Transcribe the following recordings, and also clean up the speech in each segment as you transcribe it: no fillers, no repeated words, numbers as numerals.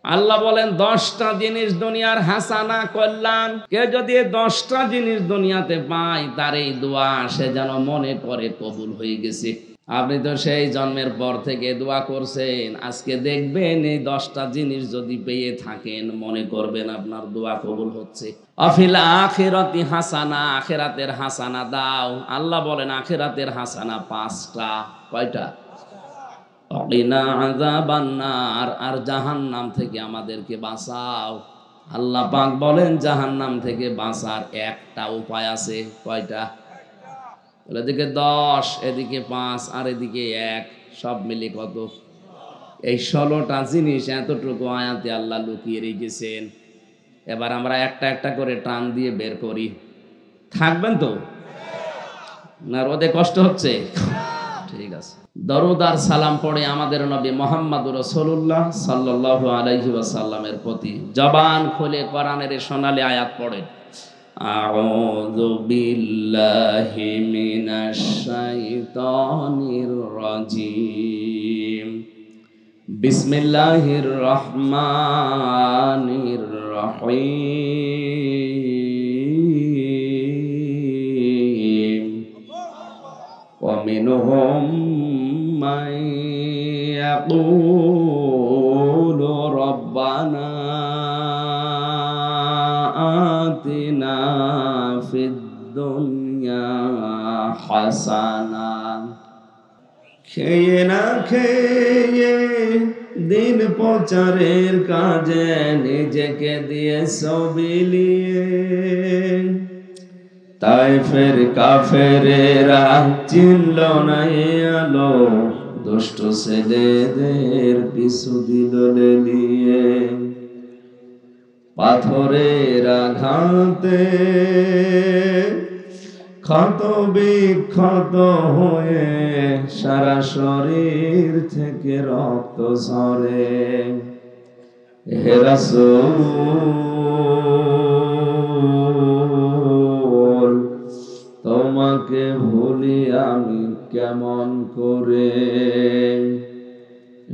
আল্লাহ বলেন 10টা জিনিস দুনিয়ার হাসানা কল্যাণ, কেউ যদি 10টা জিনিস দুনিয়াতে পায় তার এই দোয়া সে যেন মনে করে কবুল হয়ে গেছে। আপনি তো সেই জন্মের পর থেকে দোয়া করছেন, আজকে দেখবেন এই 10টা জিনিস যদি পেয়ে থাকেন মনে করবেন আপনার দোয়া কবুল হচ্ছে। আফিল আখিরাতি হাসানা, আখিরাতের হাসানা দাও। আল্লাহ বলেন আখিরাতের হাসানা 5টা। কয়টা? ওয়াকিনা আযাবান নার, আর জাহান্নাম থেকে আমাদেরকে বাঁচাও। আল্লাহ পাক বলেন জাহান্নাম থেকে বাঁচার একটা উপায় আছে। কয়টা? এদিকে 10, এদিকে 5, আর এদিকে 1, সব মিলে কত? এই 16টা জিনিস এতটুকু আয়াতে আল্লাহ লুকিয়ে রেখেছেন। এবার আমরা একটা একটা করে টান দিয়ে বের করি। থাকবেন তো? না রোদে কষ্ট হচ্ছে? ঠিক আছে। দরুদ আর সালাম পড়ে আমাদের নবী মুহাম্মদুর রাসূলুল্লাহ সাল্লাল্লাহু আলাইহি ওয়াসাল্লামের প্রতি জবান খুলে কোরআনের সোনালী আয়াত পড়েন। আউযু বিল্লাহি মিনাশ শাইতানির রাজিম। বিসমিল্লাহির রহমানির রহিম। ওয়া মিনহুম মান ইয়াকুলু রাব্বানা আতিনা ফিদ দুনিয়া হাসানা। খেয়ে না খেয়ে দিন প্রচারের কাজে নিজেকে দিয়ে বিলিয়ে তায়েফের কাফেরেরা চিনল না আলো, দুষ্ট ছেলেদের পিছু দিল লেলিয়ে। পাথরের আঘাতে ক্ষত বিক্ষত হয়ে সারা শরীর থেকে রক্ত ঝরে। হে রাসূল তোমাকে ভুলি আমি কেমন করে।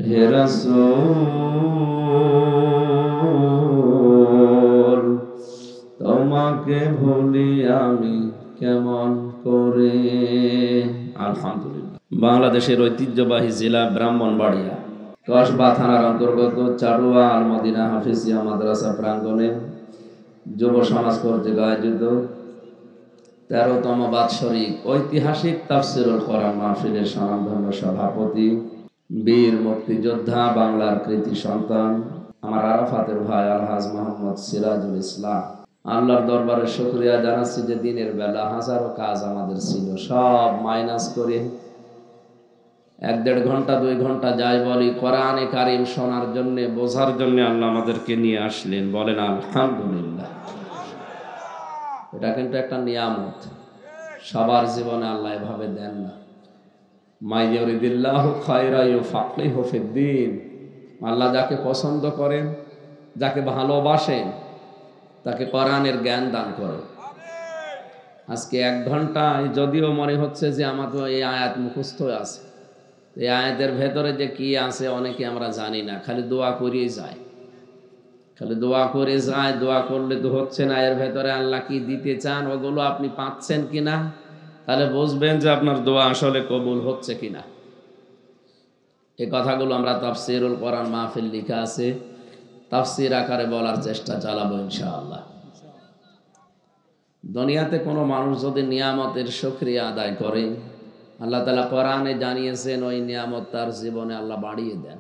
হে রাসূল তোমাকে ভুলি আমি কেমন করে। আলহামদুলিল্লাহ। বাংলাদেশের ঐতিহ্যবাহী জেলা ব্রাহ্মণবাড়িয়া কসবা থানার অন্তর্গত চারুয়া আল মদিনা হাফিজিয়া মাদ্রাসা প্রাঙ্গণে যুব সমাজ কর্তৃক আয়োজিত 13তম বাৎসরিক ঐতিহাসিক তাফসীরুল কোরআন মাহফিলের স্বনামধন্য সভাপতি বীর মুক্তিযোদ্ধা বাংলার কৃতি সন্তান আমার আরাফাতের ভাই আলহাজ মোহাম্মদ সিরাজুল ইসলাম, আল্লাহর দরবারে শুকরিয়া জানাচ্ছি যে দিনের বেলা হাজারো কাজ আমাদের ছিল, সব মাইনাস করে 1-1.5 ঘন্টা 2 ঘন্টা যাই বলি কোরআনে কারীম শোনার জন্য, বোঝার জন্য আল্লাহ আমাদেরকে নিয়ে আসলেন। বলেন আলহামদুলিল্লাহ। এটা কিন্তু একটা নিয়ামত, সবার জীবনে আল্লাহ এভাবে দেন না। মাইয়ুরিদিল্লাহু খায়রা ইউফাক্কিহু ফিদ্দীন। আল্লাহ যাকে পছন্দ করেন, যাকে ভালোবাসেন, তাকে কোরআনের জ্ঞান দান করেন। আজকে 1 ঘন্টা যদিও মনে হচ্ছে যে আমার তো এই আয়াত মুখস্থ আছে, এই আয়াতের ভেতরে যে কি আছে অনেকে আমরা জানি না, খালি দোয়া করিয়ে যায়, খালি দোয়া করে যায়। দোয়া করলে তো হচ্ছে না, এর ভেতরে আল্লাহ কি দিতে চান ওগুলো আপনি পাচ্ছেন কিনা, তাহলে বুঝবেন যে আপনার দোয়া আসলে কবুল হচ্ছে কিনা। এই কথাগুলো আমরা তাফসীরুল কোরআন মাহফিল লেখা আছে, তাফসীর আকারে বলার চেষ্টা চালাবো ইনশাআল্লাহ। দুনিয়াতে কোনো মানুষ যদি নিয়ামতের শুকরিয়া আদায় করে, আল্লাহ তাআলা কোরআনে জানিয়েছেন ওই নিয়ামত তার জীবনে আল্লাহ বাড়িয়ে দেন।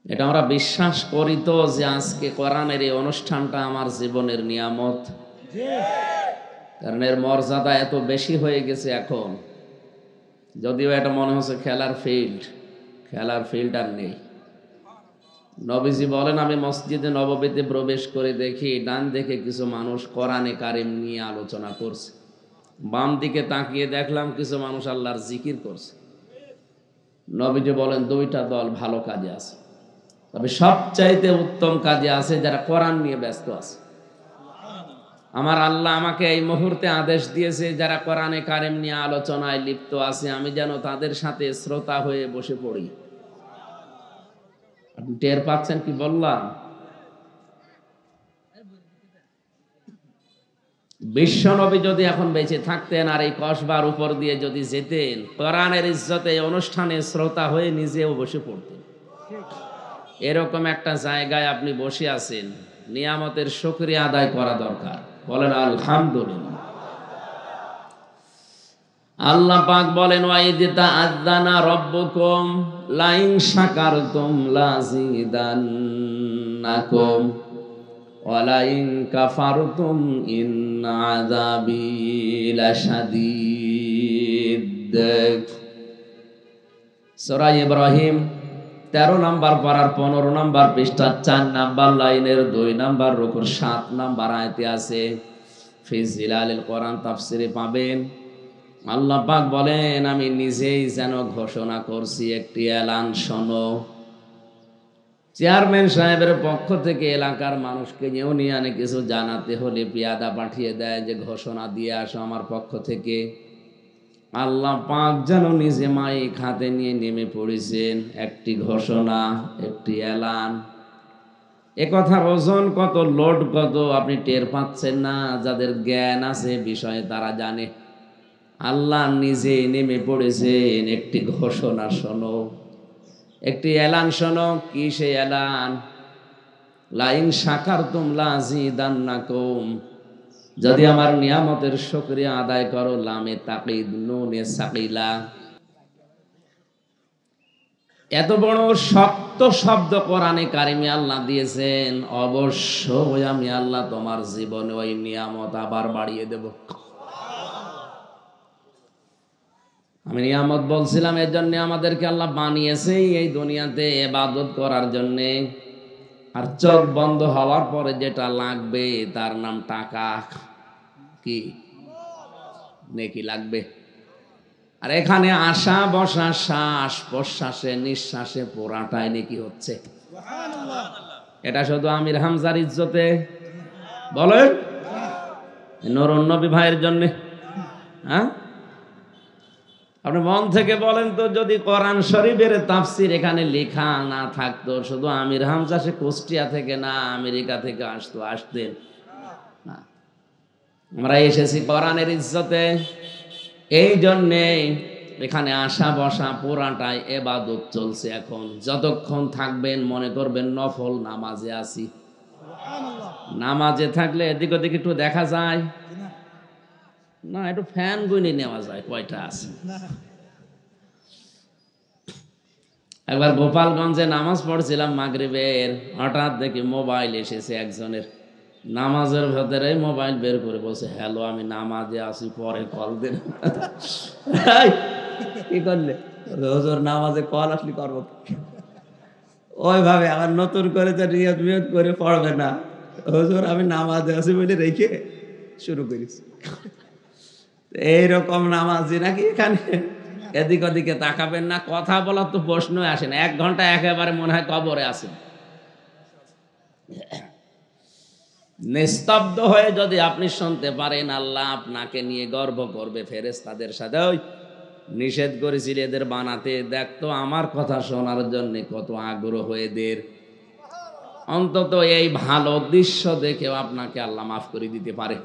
এটা আমরা বিশ্বাস করি তো যে আজকে কোরআনের এই অনুষ্ঠানটা আমার জীবনের নিয়ামত, কারণ এর মর্যাদা এত বেশি হয়ে গেছে এখন। যদিও এটা মনে হচ্ছে খেলার ফিল্ড আর নেই। নবীজি বলেন আমি মসজিদে নববীতে প্রবেশ করে দেখি ডান দিকে কিছু মানুষ কোরআনে কারীম নিয়ে আলোচনা করছে, বাম দিকে তাকিয়ে দেখলাম কিছু মানুষ আল্লাহর জিকির করছে। নবীজি বলেন 2টা দল ভালো কাজে আছে, তবে সবচাইতে উত্তম কাজে আছে যারা কোরআন নিয়ে ব্যস্ত আছে। আমার আল্লাহ আমাকে এই মুহূর্তে আদেশ দিয়েছে যারা কোরআনে কারীম নিয়ে আলোচনায় লিপ্ত আছে আমি যেন তাদের সাথে শ্রোতা হয়ে বসে পড়ি। আপনি টের পাচ্ছেন কি বললাম? বিশ্বনবী যদি এখন বেঁচে থাকতেন আর এই কসবার উপর দিয়ে যদি যেতেন, কোরআনের ইজ্জতে অনুষ্ঠানে শ্রোতা হয়ে নিজেও বসে পড়তেন। এরকম একটা জায়গায় আপনি বসে আছেন, নিয়ামতের শুকরিয়া আদায় করা দরকার। বলেন আলহামদুলিল্লাহ। আল্লাহ পাক বলেন ওয়াইদিতা আযানা রাব্বুকুম লাইন শাকারতুম লাযিদান্নাকুম ওয়া লাইন কাফারতুম ইন আযাবি লাশাদীদ। সূরা ইব্রাহিম 13 নম্বর পারার 15 নম্বর পৃষ্ঠা 4 নম্বর লাইনের 2 নম্বর রুকুর 7 নম্বর আয়াতে আছে। ফি জিলালিল কোরআন তাফসিরে পাবেন। আল্লাহ পাক বলেন আমি নিজেই যেন ঘোষণা করছি, একটি এলান শোনো। চেয়ারম্যান সাহেবের পক্ষ থেকে এলাকার মানুষকে ইউনিয়নে কিছু জানাতে হলে পিয়াদা পাঠিয়ে দেয় যে ঘোষণা দিয়ে আসো আমার পক্ষ থেকে। আল্লাহ পাক যেন নিজে মাইক হাতে নিয়ে নেমে পড়েছেন, একটি ঘোষণা, একটি এলান। এ কথার ওজন কত, লোড কত আপনি টের পাচ্ছেন না। যাদের জ্ঞান আছে বিষয়ে তারা জানে। আল্লাহ নিজে নেমে পড়েছেন, একটি ঘোষণা শোনো, একটি এলান শোনো। কি সেই এলান? লাইন শাকারতুম লাযিদান্নাকুম, যদি আমার নিয়ামতের শুকরিয়া আদায় করো। লামে তাকিদ নুনে সাকিলা। এত বড় শক্ত শব্দ কোরআনে কারিমে আল্লাহ দিয়েছেন, অবশ্যই আমি আল্লাহ তোমার জীবনে ওই নিয়ামত আবার বাড়িয়ে দেব। আমি নিয়ামত বলছিলাম এর জন্য আমাদেরকে আল্লাহ বানিয়েছে এই দুনিয়াতে ইবাদত করার জন্য। আর চোখ বন্ধ হওয়ার পরে যেটা লাগবে তার নাম টাকা। কি নেকি লাগবে। আর এখানে আসা বসা, শ্বাস প্রশ্বাসে, নিঃশ্বাসে পুরাটাই নেকি হচ্ছে। এটা শুধু আমির হামজার ইজ্জতে বলেন, নুরুন নবী ভাইয়ের জন্য। হ্যাঁ, আপনি মন থেকে বলেন তো, যদি কোরআন শরীফের তাফসির এখানে লেখা না থাকতো, শুধু আমির হামজা সে কুষ্টিয়া থেকে না আমেরিকা থেকে আসতেন না। আমরা এসেছি কোরআনের ইজ্জতে। এই জন্যে এখানে আসা বসা পুরাটাই ইবাদত চলছে। এখন যতক্ষণ থাকবেন মনে করবেন নফল নামাজে আছি। নামাজে থাকলে এদিক ওদিক একটু দেখা যায় না, একটু ফ্যান গুনে নেওয়া যায় কয়টা আছে। একবার গোপালগঞ্জে নামাজ পড়ছিলাম মাগরিবের, হঠাৎ দেখি মোবাইল এসেছে একজনের। নামাজের ভেতরে মোবাইল বের করে বলছে, হ্যালো আমি নামাজে আছি, পরে কল দেন। কি করলে? হুজুর নামাজে কল আসলে করবো ওইভাবে। আবার নতুন করে তো নিয়ত মিয়ত করে পড়বে না, হুজুর আমি নামাজে আছি বলে রেখে শুরু করিস। এইরকম নামাজি নাকি এখানে? এদিক ওদিকে তাকাবেন না, কথা বলার তো প্রশ্ন আসে না। 1 ঘন্টা একেবারে মনে হয় কবরে আছেন। নিস্তব্ধ হয়ে যদি আপনি শুনতে পারেন, আল্লাহ আপনাকে নিয়ে গর্ব করবে ফেরেশতাদের সাথে। ওই নিষেধ করেছিল এদের বানাতে, দেখতো আমার কথা শোনার জন্য কত আগ্রহ এদের। অন্তত এই ভালো দৃশ্য দেখেও আপনাকে আল্লাহ মাফ করে দিতে পারে।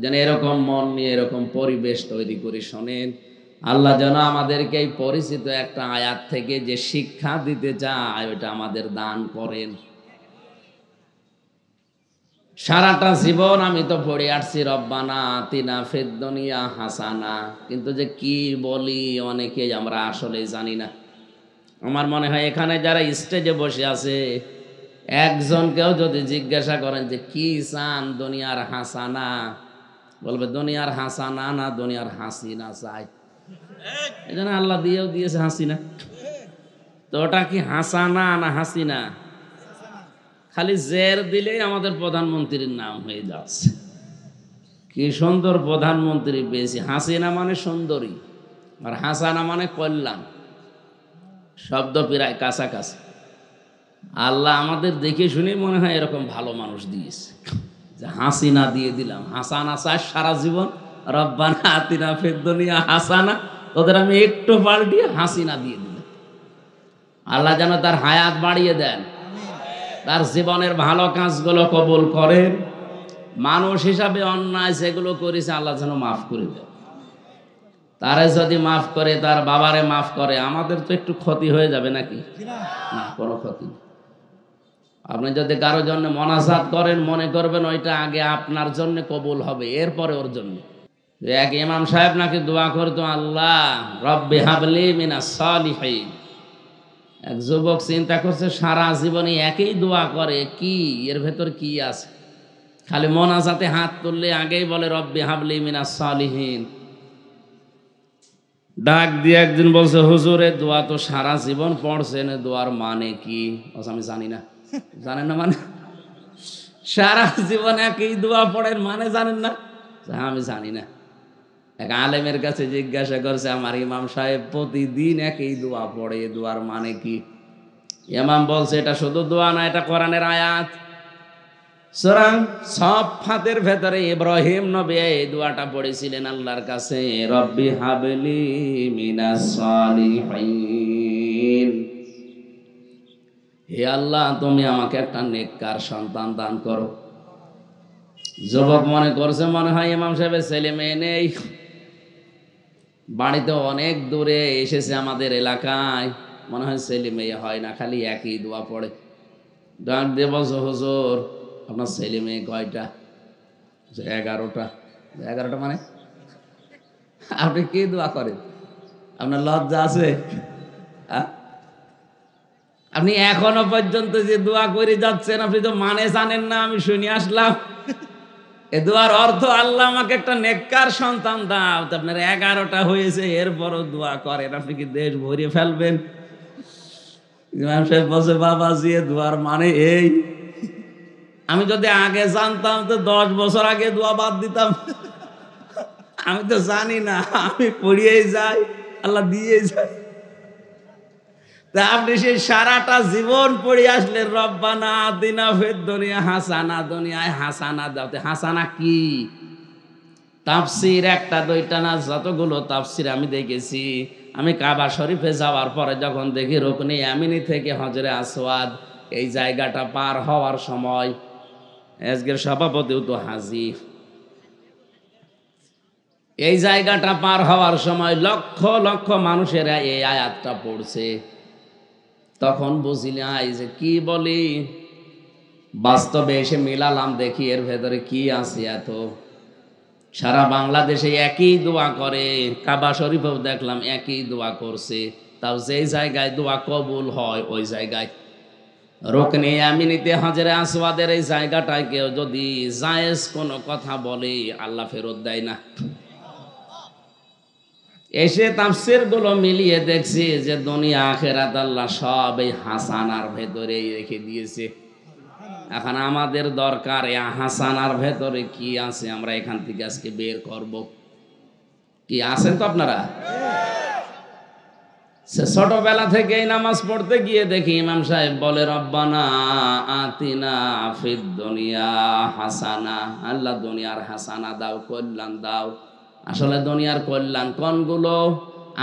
যেন এরকম মন নিয়ে এরকম পরিবেশ তৈরি করে শোনেন। আল্লাহ যেন আমাদেরকে এই পরিচিত একটা আয়াত থেকে যে শিক্ষা দিতে চায় ওইটা আমাদের দান করেন। সারাটা জীবন আমি তো পড়ে আসছি রব্বানা আতিনা ফিদ দুনিয়া হাসানা, কিন্তু যে কি বলি অনেকেই আমরা আসলে জানি না। আমার মনে হয় এখানে যারা স্টেজে বসে আছে, একজনকেও যদি জিজ্ঞাসা করেন যে কি চান দুনিয়ার হাসানা, বলবে দুনিয়ার হাসানা না দুনিয়ার হাসিনা চাই। এই জন্য আল্লাহ দিয়েও দিয়েছে হাসিনা। তো ওটা কি হাসানা না হাসিনা? খালি জের দিলেই আমাদের প্রধানমন্ত্রীর নাম হয়ে যাচ্ছে। কি সুন্দর প্রধানমন্ত্রী পেয়েছি। হাসিনা মানে সুন্দরী, আর হাসানা মানে কল্যাণ। শব্দ প্রায় কাছাকাছি। আল্লাহ আমাদের দেখে শুনে মনে হয় এরকম ভালো মানুষ দিয়েছে যে হাসিনা দিয়ে দিলাম। হাসানা চাই সারা জীবন, রব্বানা আতিনা ফিদ দুনিয়া হাসানা, ওদের আমি একটু পাল্টিয়ে হাসিনা দিয়ে দিলাম। আল্লাহ যেন তার হায়াত বাড়িয়ে দেন, তার জীবনের ভালো কাজগুলো কবুল করেন, মানুষ হিসাবে অন্যায় যেগুলো করেছে আল্লাহ যেন মাফ করে দেন। তারে যদি মাফ করে, তার বাবারে মাফ করে, আমাদের তো একটু ক্ষতি হয়ে যাবে নাকি? না, কোনো ক্ষতি নেই। আপনি যদি কারো জন্য মোনাজাত করেন, মনে করবেন ওইটা আগে আপনার জন্য কবুল হবে, এরপরে ওর জন্য। এক ইমাম সাহেব নাকি দোয়া করতো, আল্লাহ রব্বি হাবলি মিনাস সালিহিন। এক যুবক চিন্তা করছে সারা জীবনে একই দোয়া করে, কি এর ভেতর কি আছে? খালি মোনাজাতে হাত তুললে আগেই বলে রব্বি হাবলি মিনাস সালিহিন। ডাক দিয়ে একদিন বলছে, হুজুরের দোয়া তো সারা জীবন পড়ছেন, দোয়ার মানে কি? আমি জানি না। জানেন না মানে? সারা জীবন একই দোয়া পড়েন, মানে জানেন না? আমি জানি না। এক আলেমের কাছে জিজ্ঞাসা করছে, আমার ইমাম সাহেব প্রতিদিন একই দোয়া পড়ে, দোয়ার মানে কি? ইমাম বলছে, এটা শুধু দোয়া না, এটা কোরআনের আয়াত। সূরা সাফফাতের ভেতরে ইব্রাহিম নবী এই দোয়াটা পড়েছিলেন আল্লাহর কাছে, রব্বি হাবলি মিনাস সালিহিন। হে আল্লাহ, তুমি আমাকে একটা নেককার সন্তান দান করো। যুবক মনে করছে মনে হয় ইমাম সাহেবের ছেলে মেয়ে নেই, বাড়িতে অনেক দূরে এসেছে আমাদের এলাকায়, মনে হয় ছেলে মেয়ে হয় না, খালি একই দোয়া পড়ে। ডাক দিয়ে বলছো, হুজুর আপনার ছেলে মেয়ে কয়টা? 11টা। 11টা মানে? আপনি কি দোয়া করেন? আপনার লজ্জা আছে? আপনি এখনো পর্যন্ত যে দোয়া করে যাচ্ছেন, আপনি তো মানে জানেন না, আমি শুনে আসলাম। এ দোয়ার অর্থ, আল্লাহ আমাকে একটা নেককার সন্তান দাও। আপনার 11টা হয়েছে, এরপরও দোয়া করেন, আপনি কি দেশ ভরিয়ে ফেলবেন? ইমাম সাহেব বলছে, বাবাজি এ দোয়ার মানে এই, আমি যদি আগে জানতাম তো 10 বছর আগে দোয়া বাদ দিতাম। আমি তো জানি না, আমি পড়িয়েই যাই, আল্লাহ দিয়েই যায়। তা আপনি সেই সারাটা জীবন পড়ে আসলেন, রব্বানা আতিনা ফিদ দুনিয়া হাসানা, দুনিয়ায় হাসানা দাও। হাসানা কি? তাফসির একটা দুইটা না, যতগুলো তাফসির আমি দেখেছি। আমি কাবা শরীফে যাওয়ার পরে যখন দেখি রুকনে ইয়ামিনী থেকে হজরে আসওয়াদ, এই জায়গাটা পার হওয়ার সময়, আজকের সভাপতিও তো হাজির, এই জায়গাটা পার হওয়ার সময় লক্ষ লক্ষ মানুষেরা এই আয়াতটা পড়ছে। তখন বুঝিলাম যে কি বলি, বাস্তবে এসে মিলালাম, দেখি এর ভেতরে কি আছে। এত সারা বাংলাদেশে একই দোয়া করে, কাবা শরীফেও দেখলাম একই দোয়া করছে। তাও যেই জায়গায় দোয়া কবুল হয় ওই জায়গায়, রুকনে ইয়ামিনীতে হজরে আসওয়াদের এই জায়গাটায় কেউ যদি জায়েজ কোনো কথা বলে, আল্লাহ ফেরত দেয় না। এসে তাফসীর গুলো মিলিয়ে দেখছি যে দুনিয়া আখিরাত আল্লাহ সব এই হাসানার ভেতরেই রেখে দিয়েছে। এখন আমাদের দরকার এই হাসানার ভেতরে কি আছে, আমরা এখান থেকে আজকে বের করব। কি আছেন তো আপনারা? ছোটবেলা থেকে নামাজ পড়তে গিয়ে দেখি ইমাম সাহেব বলে, রব্বানা আতিনা ফিদ দুনিয়া হাসানা, আল্লাহ দুনিয়ার হাসানা দাও, কল্যাণ দাও। আসলে দুনিয়ার কল্যাণ কোনগুলো?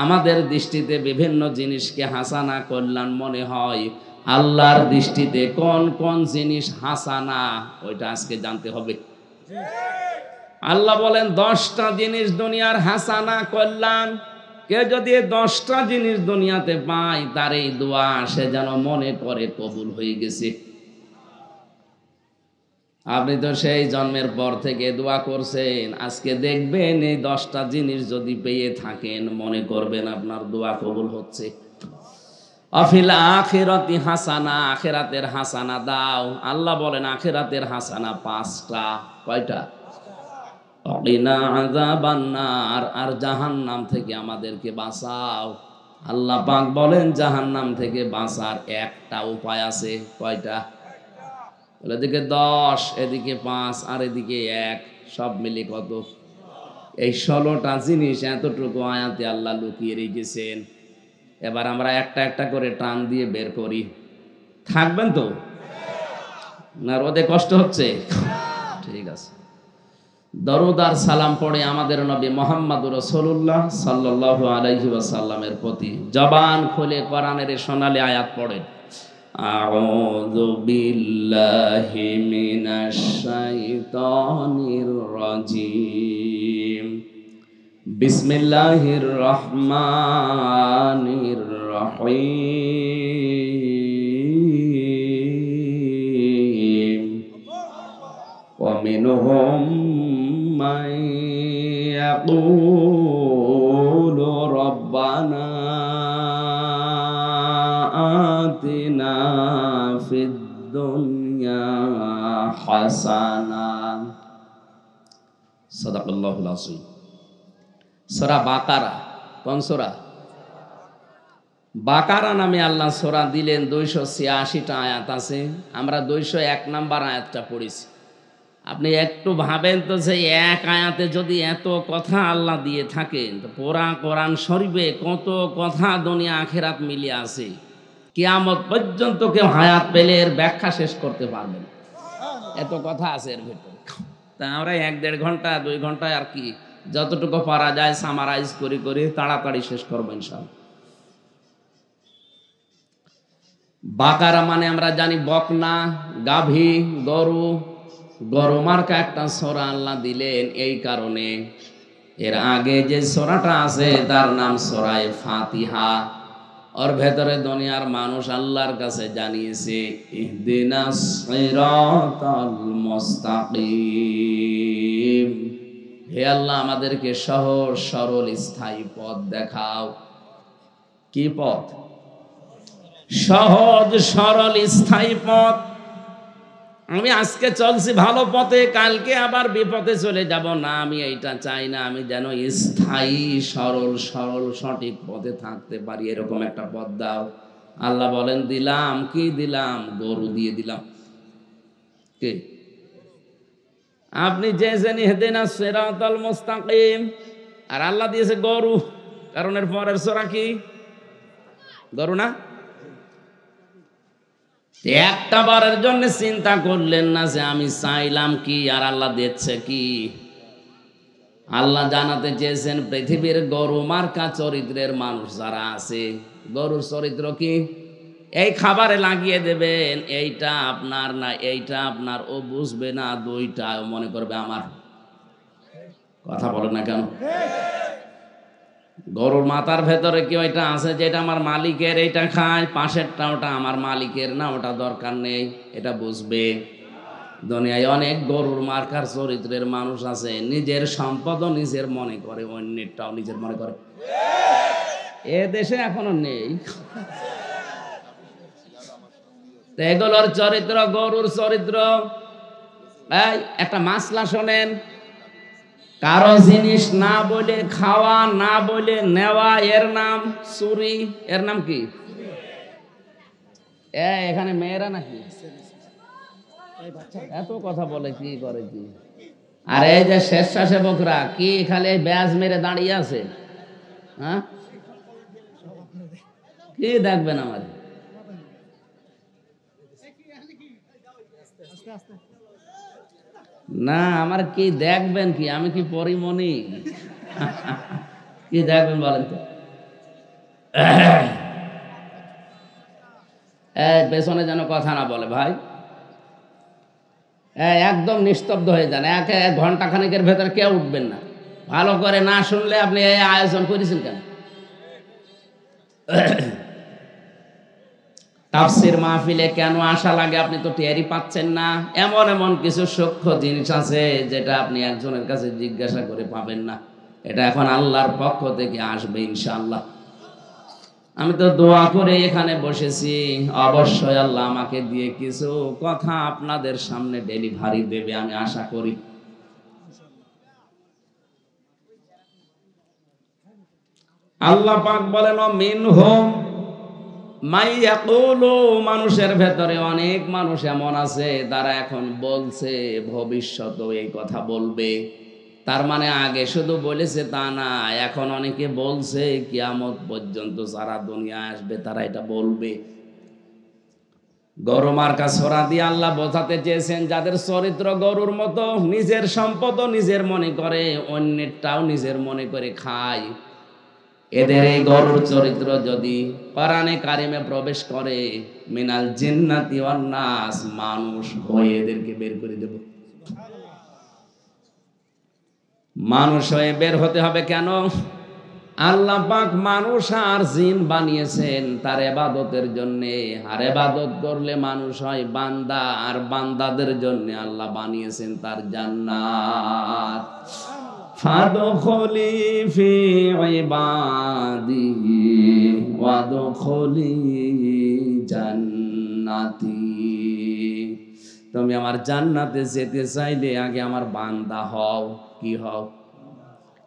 আমাদের দৃষ্টিতে বিভিন্ন জিনিসকে হাসানা কল্যাণ মনে হয়, আল্লাহর দৃষ্টিতে কোন কোন জিনিস হাসানা, ওইটা আজকে জানতে হবে। আল্লাহ বলেন 10টা জিনিস দুনিয়ার হাসানা কল্যাণ। কেউ যদি 10টা জিনিস দুনিয়াতে পায়, তার এই দোয়া সে যেন মনে করে কবুল হয়ে গেছে। আপনি তো সেই জন্মের পর থেকে দোয়া করছেন, আজকে দেখবেন এই 10টা জিনিস যদি পেয়ে থাকেন, মনে করবেন আপনার দোয়া কবুল হচ্ছে। অফিল আখিরাতি হাসানা, আখিরাতের হাসানা দাও। আল্লাহ বলেন আখিরাতের হাসানা 5টা। কয়টা? ওয়াকিনা আযাবান্নার, আর জাহান্নাম থেকে আমাদেরকে বাঁচাও। আল্লাহ পাক বলেন জাহান্নাম থেকে বাঁচার একটা উপায় আছে। কয়টা? এদিকে 10, এদিকে 5, আর এদিকে 1, সব মিলে কত? এই 16টা জিনিস এতটুকু আয়াতে আল্লাহ লুকিয়ে রেখেছেন। এবার আমরা একটা একটা করে টান দিয়ে বের করি। থাকবেন তো? না রোদে কষ্ট হচ্ছে? ঠিক আছে, দরুদ আর সালাম পড়ে আমাদের নবী মুহাম্মদুর রাসূলুল্লাহ সাল্লাল্লাহু আলাইহি ওয়াসাল্লামের প্রতি জবান খুলে কোরআনের এই সোনালী আয়াত পড়েন। আউযু বিল্লাহি মিনাশ শাইতানির রাজিম। বিসমিল্লাহির রহমানির রহিম। ওয়া মিনহুম মান ইয়াকুলু রাব্বানা আতিনা ফিদ দুনিয়া হাসানাহ। সাদাকাল্লাহুল আযীম। সূরা বাকারা, কোন সূরা? বাকারা নামে আল্লাহ সূরা দিলেন। 286টা আয়াত আছে। আমরা 201 নাম্বার আয়াতটা পড়েছি। আপনি একটু ভাবেন তো, যে এক আয়াতে যদি এত কথা আল্লাহ দিয়ে থাকেন, তো পুরা কোরআন শরীফে কত কথা দুনিয়া আখিরাত মিলিয়ে আছে। কিয়ামত পর্যন্ত কেউ হায়াত পেলে এর ব্যাখ্যা শেষ করতে পারবে না, এত কথা আছে এর ভিতরে। তা আমরা 1-1.5 ঘন্টা 2 ঘন্টায় আর কি যতটুকু পারা যায় সামারাইজ করে করে তাড়াতাড়ি শেষ করবো ইনশাআল্লাহ। বাকারা মানে আমরা জানি বকনা, গাভী, গরু। গরু মার্কা একটা সূরা আল্লাহ দিলেন এই কারণে, এর আগে যে সূরাটা আছে তার নাম সূরায়ে ফাতিহা। ওর ভেতরে দুনিয়ার মানুষ আল্লাহর কাছে জানিয়েছে ইহদিনাস সিরাতাল মুস্তাকিম, হে আল্লাহ আমাদেরকে সহজ সরল স্থায়ী পথ দেখাও। কি পথ? সহজ সরল স্থায়ী পথ। আমি আজকে চলছি ভালো পথে, কালকে আবার বিপথে চলে যাব না, আমি এইটা চাই না। আমি যেন স্থায়ী সরল সরল সঠিক পথে থাকতে পারি, এরকম একটা পথ দাও। আল্লাহ বলেন দিলাম। কি দিলাম? গরু দিয়ে দিলাম। কি? আপনি চেয়েছেন ইহদিনাস সিরাতাল মুস্তাকিম, আর আল্লাহ দিয়েছে গরু। কারণ এর পরের সূরা কি? গরু না? একটা বারের জন্য চিন্তা করলেন না যে আমি চাইলাম কি আর আল্লাহ দিচ্ছে কি? আল্লাহ জানাতে চেয়েছেন পৃথিবীর গরু মার্কা চরিত্রের মানুষ যারা আছে, গরুর চরিত্র কি? এই খাবারে লাগিয়ে দেবেন, এইটা আপনার না এইটা আপনার, ও বুঝবে না, দুইটা মনে করবে আমার। কথা বলে না কেন? গরুর মাথার ভেতরে কি ওইটা আছে যেটা আমার মালিকের, এইটা খায়, পাশেরটা ওটা আমার মালিকের না, ওটা দরকার নেই, এটা বুঝবে। দুনিয়ায় অনেক গরুর মার্কার চরিত্রের মানুষ আছে, নিজের সম্পদও নিজের মনে করে, অন্যেরটাও নিজের মনে করে। এ দেশে এখনো নেই। এগুলোর চরিত্র, গরুর চরিত্র। এই একটা মাসলা শোনেন, কারো জিনিস না বলে খাওয়া, না বলে নেওয়া, এর নাম চুরি। এর নাম কি? এখানে মেয়েরা নাকি এত কথা বলে, কি করে কি? আর এই যে স্বেচ্ছাসেবকরা কি খালি ব্যাজ মেরে দাঁড়িয়ে আছে? হ্যাঁ, কি দেখবেন আমার? না, আমার কি দেখবেন? কি আমি কি পরিমণি? কি দেখবেন বলেন তো? পেছনে যেন কথা না বলে ভাই। একদম নিস্তব্ধ হয়ে যান। 1 ঘন্টা খানেকের ভেতরে কেউ উঠবেন না। ভালো করে না শুনলে আপনি এই আয়োজন করেছেন কেন? তাফসীর মাহফিলে কেন আসা লাগে আপনি তো টেরই পাচ্ছেন না। এমন এমন কিছু সূক্ষ্ম জিনিস আছে যেটা আপনি একজনের কাছে জিজ্ঞাসা করে পাবেন না। এটা এখন আল্লাহর পক্ষ থেকে আসবে ইনশাআল্লাহ। আমি তো দোয়া করে এখানে বসেছি, অবশ্যই আল্লাহ আমাকে দিয়ে কিছু কথা আপনাদের সামনে ডেলিভারি দেবে, আমি আশা করি। আল্লাহ পাক বলেন মিনহুম মাইয়াকুলু, মানুষের ভেতরে অনেক মানুষ এমন আছে তারা এখন বলছে ভবিষ্যতেও এই কথা বলবে। তার মানে আগে শুধু বলেছে তা না, এখন অনেকে বলছে কিয়ামত পর্যন্ত যারা দুনিয়া আসবে তারা এটা বলবে। গরু মার্কা ছোরা দিয়ে আল্লাহ বোঝাতে চেয়েছেন, যাদের চরিত্র গরুর মতো, নিজের সম্পদও নিজের মনে করে, অন্যেরটাও নিজের মনে করে খায়, এদের এই গরুর চরিত্র যদি কোরআনে কারিমে প্রবেশ করে, মিনাল জিন্নাতি ওয়ান নাস, মানুষ হয়ে এদেরকে বের করে দেব। মানুষ হয়ে বের হতে হবে কেন? আল্লাহ পাক মানুষ আর জিন বানিয়েছেন তার ইবাদতের জন্য, আর ইবাদত করলে মানুষ হয় বান্দা, আর বান্দাদের জন্য আল্লাহ বানিয়েছেন তার জান্নাত। ফাদখুলি ফি ইবাদি ওয়াদখুলি জান্নাতি। তুমি আমার জান্নাতে যেতে চাইলে আগে আমার বান্দা হও। কি হও?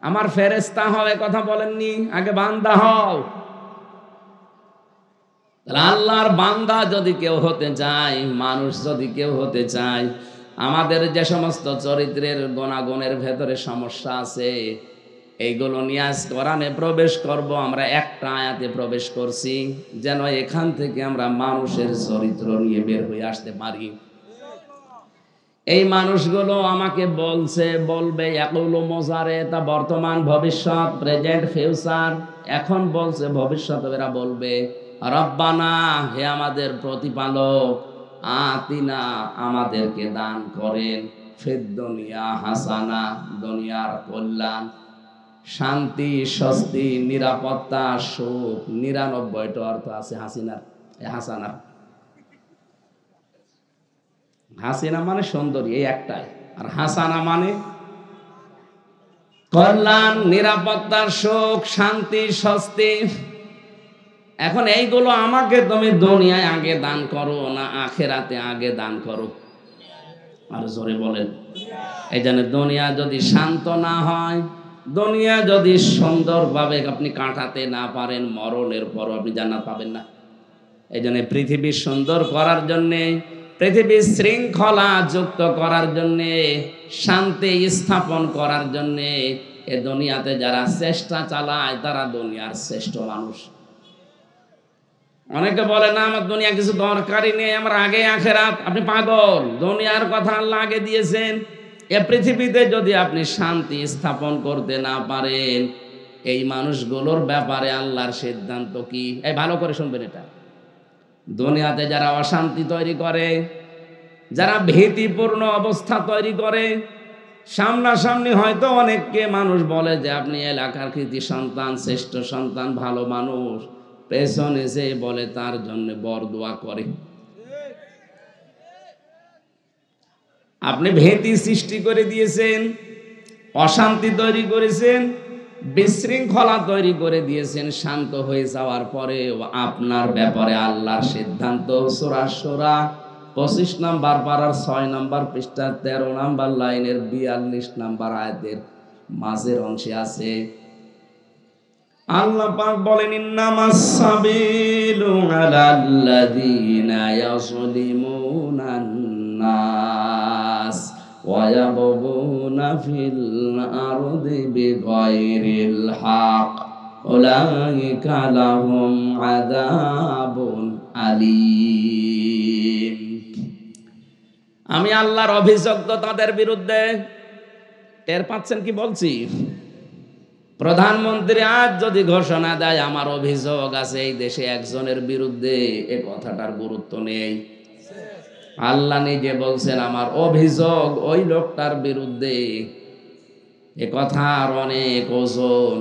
আমার ফেরেশতা হও, এ কথা বলেননি, আগে বান্দা হও। আল্লাহর বান্দা যদি কেউ হতে চায়, মানুষ যদি কেউ হতে চায়, আমাদের যে সমস্ত চরিত্রের গুণাগুণের ভেতরে সমস্যা আছে, এইগুলো নিয়ে আজ কোরআনে প্রবেশ করব। আমরা একটা আয়াতে প্রবেশ করছি, যেন এখান থেকে আমরা মানুষের চরিত্র নিয়ে বের হয়ে আসতে পারি। এই মানুষগুলো আমাকে বলবে এগুলো মোজারে, তা বর্তমান, ভবিষ্যৎ, প্রেজেন্ট, ফিউচার। এখন বলছে, ভবিষ্যৎ এরা বলবে রব্বানা, হে আমাদের প্রতিপালক, আতিনা, আমাদেরকে দান করেন, ফিদ দুনিয়া হাসানা, দুনিয়ার কল্যাণ, শান্তি, স্বস্তি, নিরাপত্তা, সুখ। ৯৯টা অর্থ আছে হাসিনার, হাসানার। হাসিনা মানে সুন্দরী, এই একটাই। আর হাসানা মানে কল্যাণ, নিরাপত্তার, সুখ, শান্তি, স্বস্তি। এখন এইগুলো আমাকে তুমি দুনিয়ায় আগে দান করো না আখেরাতে আগে দান করো? আর জোরে বলেন। এই জন্য দুনিয়া যদি শান্ত না হয়, দুনিয়া যদি সুন্দরভাবে আপনি কাটাতে না পারেন, মরণের পরও আপনি জান্নাত পাবেন না। এই জন্য পৃথিবী সুন্দর করার জন্যে, পৃথিবী শৃঙ্খলা যুক্ত করার জন্যে, শান্তি স্থাপন করার জন্যে এ দুনিয়াতে যারা চেষ্টা চালায় তারা দুনিয়ার শ্রেষ্ঠ মানুষ। অনেকে বলে না আমার দুনিয়া কিছু দরকারই নেই, আমার আগে আখেরাত। আপনি পাগল। দুনিয়ার কথা আল্লাহ আগে দিয়েছেন। এ পৃথিবীতে যদি আপনি শান্তি স্থাপন করতে না পারেন, এই মানুষগুলোর ব্যাপারে আল্লাহর সিদ্ধান্ত কি? এই ভালো করে শুনবেন এটা। দুনিয়াতে যারা অশান্তি তৈরি করে, যারা ভীতিপূর্ণ অবস্থা তৈরি করে, সামনাসামনি হয়তো অনেককে মানুষ বলে যে আপনি এলাকার কৃতি সন্তান, শ্রেষ্ঠ সন্তান, ভালো মানুষ, পেছনে যে বলে তার জন্য বরদোয়া করে। আপনি ভীতি সৃষ্টি করে দিয়েছেন, অশান্তি তৈরি করেছেন, বিশৃঙ্খলা তৈরি করে দিয়েছেন। শান্ত হয়ে যাওয়ার পরে আপনার ব্যাপারে আল্লাহর সিদ্ধান্ত সূরা শূরা 25 নম্বর পারার 6 নম্বর পৃষ্ঠা 13 নম্বর লাইনের 42 নম্বর আয়াতের মাঝের অংশে আছে। আল্লাহ পাক বলেন, ইন্নামাস সাবিলু আলাল্লাযীনা ইয়াযলিমুনান নাস ওয়া ইয়াবগুনা ফিল আরদি বিগাইরিল হক উলাইকা লাহুম আযাবুন আলীম। আমি আল্লাহর অভিযোগ তো তাদের বিরুদ্ধে। টের পাচ্ছেন কি বলছি? প্রধানমন্ত্রী আজ যদি ঘোষণা দেয় আমার অভিযোগ আছে এই দেশে একজনের বিরুদ্ধে, এ কথাটার গুরুত্ব নেই। আল্লাহ নিজে বলছেন আমার অভিযোগ ওই লোকটার বিরুদ্ধে। এ কথার অনেক ওজন।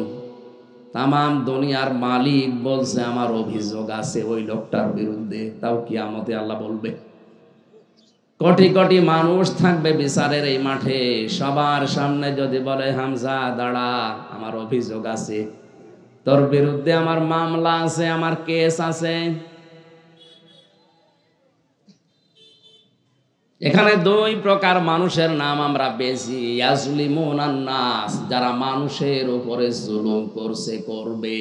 তামাম দুনিয়ার মালিক বলছে আমার অভিযোগ আছে ওই লোকটার বিরুদ্ধে, তাও কিয়ামতে আল্লাহ বলবে। কোটি কোটি মানুষ থাকবে বিচারের এই মাঠে, সবার সামনে যদি বলে হামজা দাঁড়া, আমার অভিযোগ আছে, তোর বিরুদ্ধে আমার মামলা আছে, আমার কেস আছে। এখানে দুই প্রকার মানুষের নাম আমরা পেয়েছি, ইয়াজলিমুনান নাস, যারা মানুষের উপরে জুলুম করছে, করবে।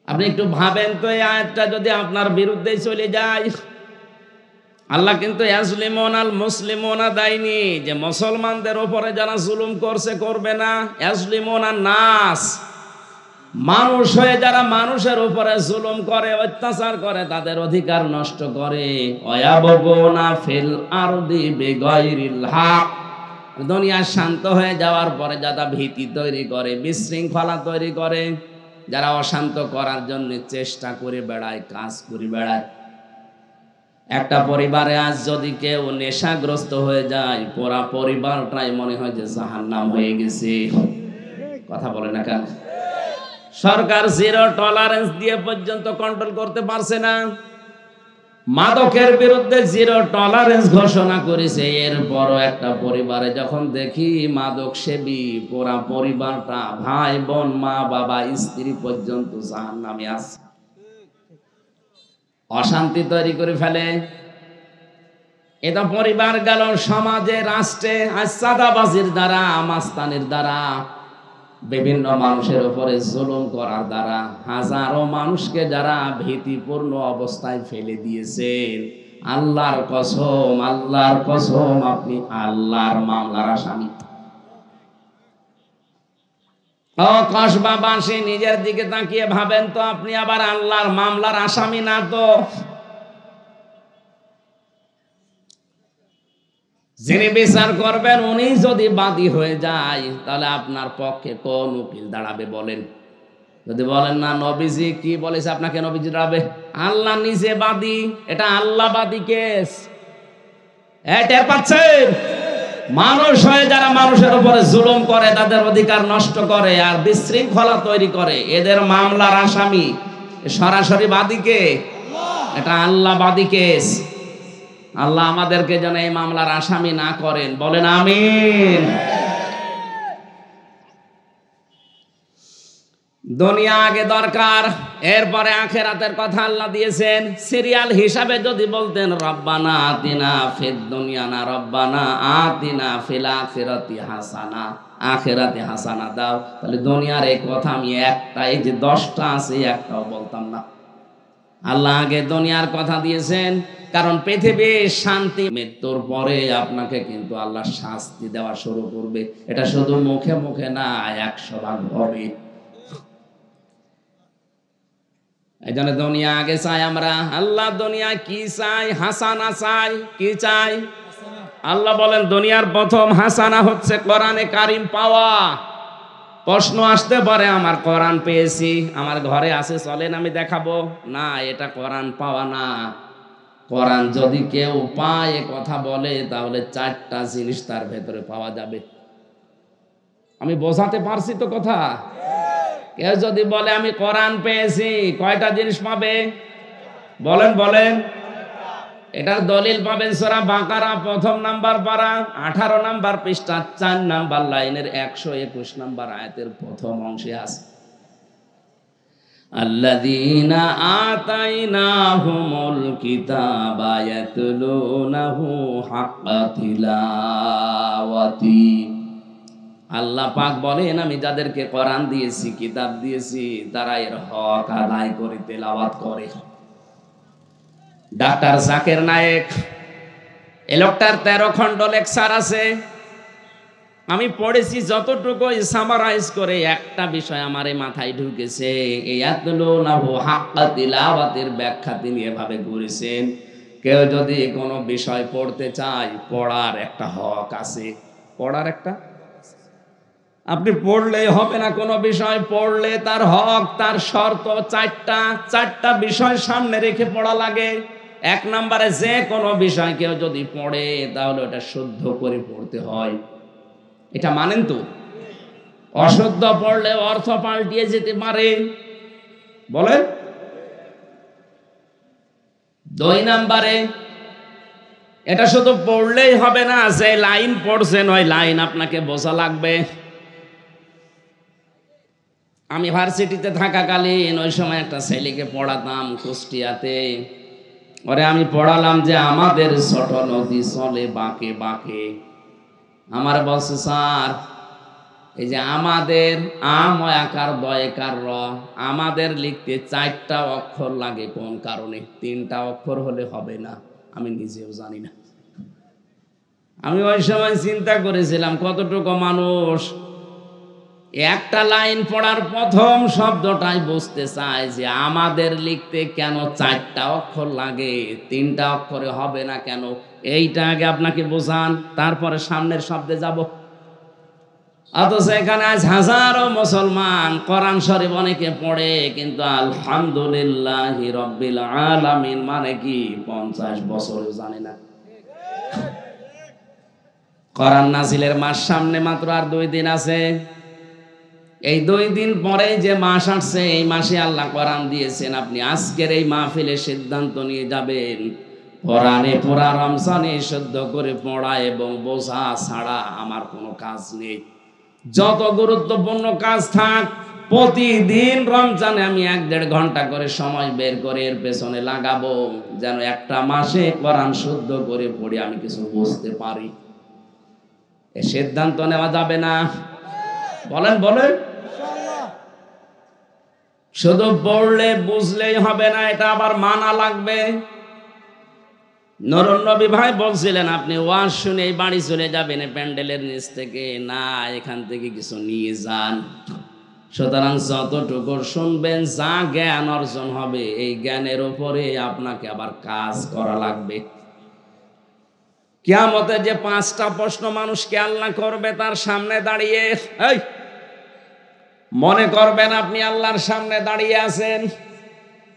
আপনি একটু ভাবেন তো, এই আয়াতটা যদি আপনার বিরুদ্ধে চলে যায়। আল্লাহ কিন্তু ইয়াজলিমুনাল মুসলিমুনা দেয়নি যে মুসলমানদের উপরে যারা জুলুম করছে করবে না। ইয়াজলিমুনান নাস, মানুষ হয়ে যারা মানুষের উপরে জুলুম করে, অত্যাচার করে, তাদের অধিকার নষ্ট করে, ওয়ায়াবগুনা ফিল আরদি বিগাইরিল হক, দুনিয়া শান্ত হয়ে যাওয়ার পরে যারা ভীতি তৈরি করে, বিশৃঙ্খলা তৈরি করে, যারা অশান্ত করার জন্য চেষ্টা করে বেড়ায়, কাজ করে বেড়ায়। একটা পরিবারে আজ যদি কেউ নেশাগ্রস্ত হয়ে যায়, পুরা পরিবারটাই মনে হয় যে জাহান্নাম হয়ে গেছে। কথা বলে না কেন? সরকার জিরো টলারেন্স দিয়ে পর্যন্ত কন্ট্রোল করতে পারছে না। মাদকের বিরুদ্ধে জিরো টলারেন্স ঘোষণা করেছে, এরপরও একটা পরিবারে যখন দেখি মাদক সেবী, পুরা পরিবারটা, ভাই বোন, মা বাবা, স্ত্রী পর্যন্ত জাহান্নামে আছে। অশান্তি তৈরি করে ফেলে। এটা পরিবার গেল, সমাজে, রাষ্ট্রে, আজ চাঁদাবাজির দ্বারা, মাস্তানির দ্বারা, বিভিন্ন মানুষের উপরে জুলুম করার দ্বারা হাজারো মানুষকে যারা ভীতিপূর্ণ অবস্থায় ফেলে দিয়েছেন, আল্লাহর কসম, আল্লাহর কসম, আপনি আল্লাহর মামলার আসামি। ও কসবাবাসী, নিজের দিকে তাকিয়ে ভাবেন তো, আপনি আবার আল্লাহর মামলার আসামি না তো? যিনি বিচার করবেন উনি যদি বাদী হয়ে যায়, তাহলে আপনার পক্ষে কোন উকিল দাঁড়াবে বলেন? যদি বলেন না নবীজি কি বলেছে আপনাকে নবীজি দাঁড়াবে, আল্লাহ নিজে বাদী, এটা আল্লাহ বাদী কেস। টের পাচ্ছেন? মানুষ হয়ে যারা মানুষের উপরে জুলুম করে, তাদের অধিকার নষ্ট করে আর বিশৃঙ্খলা তৈরি করে, এদের মামলার আসামি সরাসরি বাদীকে, এটা আল্লাহ বাদী কেস। আল্লাহ আমাদেরকে যেন এই মামলার আসামি না করেন, বলেন আমিন। দুনিয়া আগে দরকার, এরপরে আখিরাতের কথা আল্লাহ দিয়েছেন। সিরিয়াল হিসাবে যদি বলতেন রব্বানা আতিনা ফিদ দুনিয়া, না রব্বানা আতিনা ফিল আখিরাতি হাসানা, আখিরাতে হাসানা দাও, তাহলে দুনিয়ার এই কথা আমি একটা, এই যে 10টা আছে, একটাও বলতাম না। আল্লাহ আগে দুনিয়ার কথা দিয়েছেন, কারণ পৃথিবীর শান্তি, মৃত্যুর পরে আপনাকে কিন্তু আল্লাহ শাস্তি দেওয়া শুরু করবে। এটা শুধু মুখে মুখে না, 100 ভাগ হবে। এই জন্য দুনিয়া আগে চাই আমরা। আল্লাহ দুনিয়া কি চাই? হাসানা চাই। কি চাই? আল্লাহ বলেন দুনিয়ার প্রথম হাসানা হচ্ছে কোরআনে কারিম পাওয়া। প্রশ্ন আসতে পারে, আমার কোরআন পেয়েছি, আমার ঘরে আছে, চলেন আমি দেখাবো। না, এটা কোরআন পাওয়া না। কোরআন যদি কেউ পায়, কথা বলে, তাহলে 4টা জিনিস তার ভেতরে পাওয়া যাবে। আমি বোঝাতে পারছি তো কথা? কেউ যদি বলে আমি কোরআন পেয়েছি, কয়টা জিনিস পাবে? বলেন বলেন। এটার দলিল পাবেন সূরা বাকারা 1 নাম্বার পারা 18 নাম্বার পৃষ্ঠা 4 নাম্বার লাইনের 121 নাম্বার আয়াতের প্রথম অংশে আছে, আল্লাযীনা আতাইনাহুমুল কিতাবা ইয়াতলুনাহু হাক্কা তিলাওয়াতি। আল্লাহ পাক বলেন আমি যাদেরকে কোরআন দিয়েছি, কিতাব দিয়েছি, তারা এর হক আদায় করে তেলাওয়াত করে। ডাক্তার জাকির নায়েক, এই লোকটার 13 খণ্ড লেকচার আছে, আমি পড়েছি যতটুকু সামারাইজ করে একটা বিষয় আমার এই মাথায় ঢুকেছে। ইয়াতলুনাহু হাক্কা তিলাওয়াতের ব্যাখ্যা তিনি এভাবে করেছেন, কেউ যদি কোনো বিষয় পড়তে চায়, পড়ার একটা হক আছে। পড়ার একটা, আপনি পড়লেই হবে না, কোনো বিষয় পড়লে তার হক, তার শর্ত 4টা বিষয় সামনে রেখে পড়া লাগে। 1 নম্বরে যে কোনো বিষয় কেউ যদি পড়ে, তাহলে ওটা শুদ্ধ করে পড়তে হয়। এটা মানেন তো? অশুদ্ধ পড়লে অর্থ পাল্টিয়ে যেতে পারে, বলেন। 2 নম্বরে এটা শুধু পড়লেই হবে না, যে লাইন পড়ছেন ওই লাইন আপনাকে বোঝা লাগবে। আমি ভার্সিটিতে থাকাকালীন ওই সময় একটা ছেলেকে পড়াতাম কুষ্টিয়াতে। ওরে আমি পড়ালাম যে আমাদের ছোট নদী চলে বাঁকে বাঁকে। আমার বলছে স্যার, এই যে আমাদের আময়াকার দয়কার র, আমাদের লিখতে 4টা অক্ষর লাগে, কোন কারণে? 3টা অক্ষর হলে হবে না, আমি নিজেও জানি না। আমি ওই সময় চিন্তা করেছিলাম কতটুকু মানুষ একটা লাইন পড়ার প্রথম শব্দটাই বুঝতে চায় যে আমাদের লিখতে কেন 4টা অক্ষর লাগে, 3টা অক্ষরে হবে না কেন, এইটা আগে আপনাকে বোঝান, তারপরে সামনের শব্দে যাব। অথচ এখানে আজ হাজারো মুসলমান কোরআন শরীফ অনেকে পড়ে, কিন্তু আলহামদুলিল্লাহি রাব্বিল আলামিন মানে কি 50 বছরও জানে না। কোরআন নাজিলের মাস সামনে মাত্র আর 2 দিন আছে। এই 2 দিন পরে যে মাস আসছে, এই মাসে আল্লাহ কোরআন দিয়েছেন। আপনি আজকের এই মাহফিলে সিদ্ধান্ত নিয়ে যাবেন, কোরআনে পুরা রমজানে শুদ্ধ করে পড়া এবং বোঝা ছাড়া আমার কোনো কাজ নেই। যত গুরুত্বপূর্ণ কাজ থাক, প্রতিদিন রমজানে আমি 1-1.5 ঘন্টা করে সময় বের করে এর পেছনে লাগাবো, যেন একটা মাসে কোরআন শুদ্ধ করে পড়ে আমি কিছু বুঝতে পারি। এ সিদ্ধান্ত নেওয়া যাবে না? বলেন বলেন। শুধু পড়লে বুঝলেই হবে না, এটা আবার মানা লাগবে। নুরুন নবী ভাই বলছিলেন, আপনি ওয়াজ শুনে বাড়ি চলে যাবেন প্যান্ডেলের নিচ থেকে, না এখান থেকে কিছু নিয়ে যান। সুতরাং যতটুকু শুনবেন, যা জ্ঞান অর্জন হবে, এই জ্ঞানের উপরে আপনাকে আবার কাজ করা লাগবে। কিয়ামতে যে 5টা প্রশ্ন মানুষকে আল্লাহ করবে তার সামনে দাঁড়িয়ে, এই মনে করবেন আপনি আল্লাহর সামনে দাঁড়িয়ে আছেন।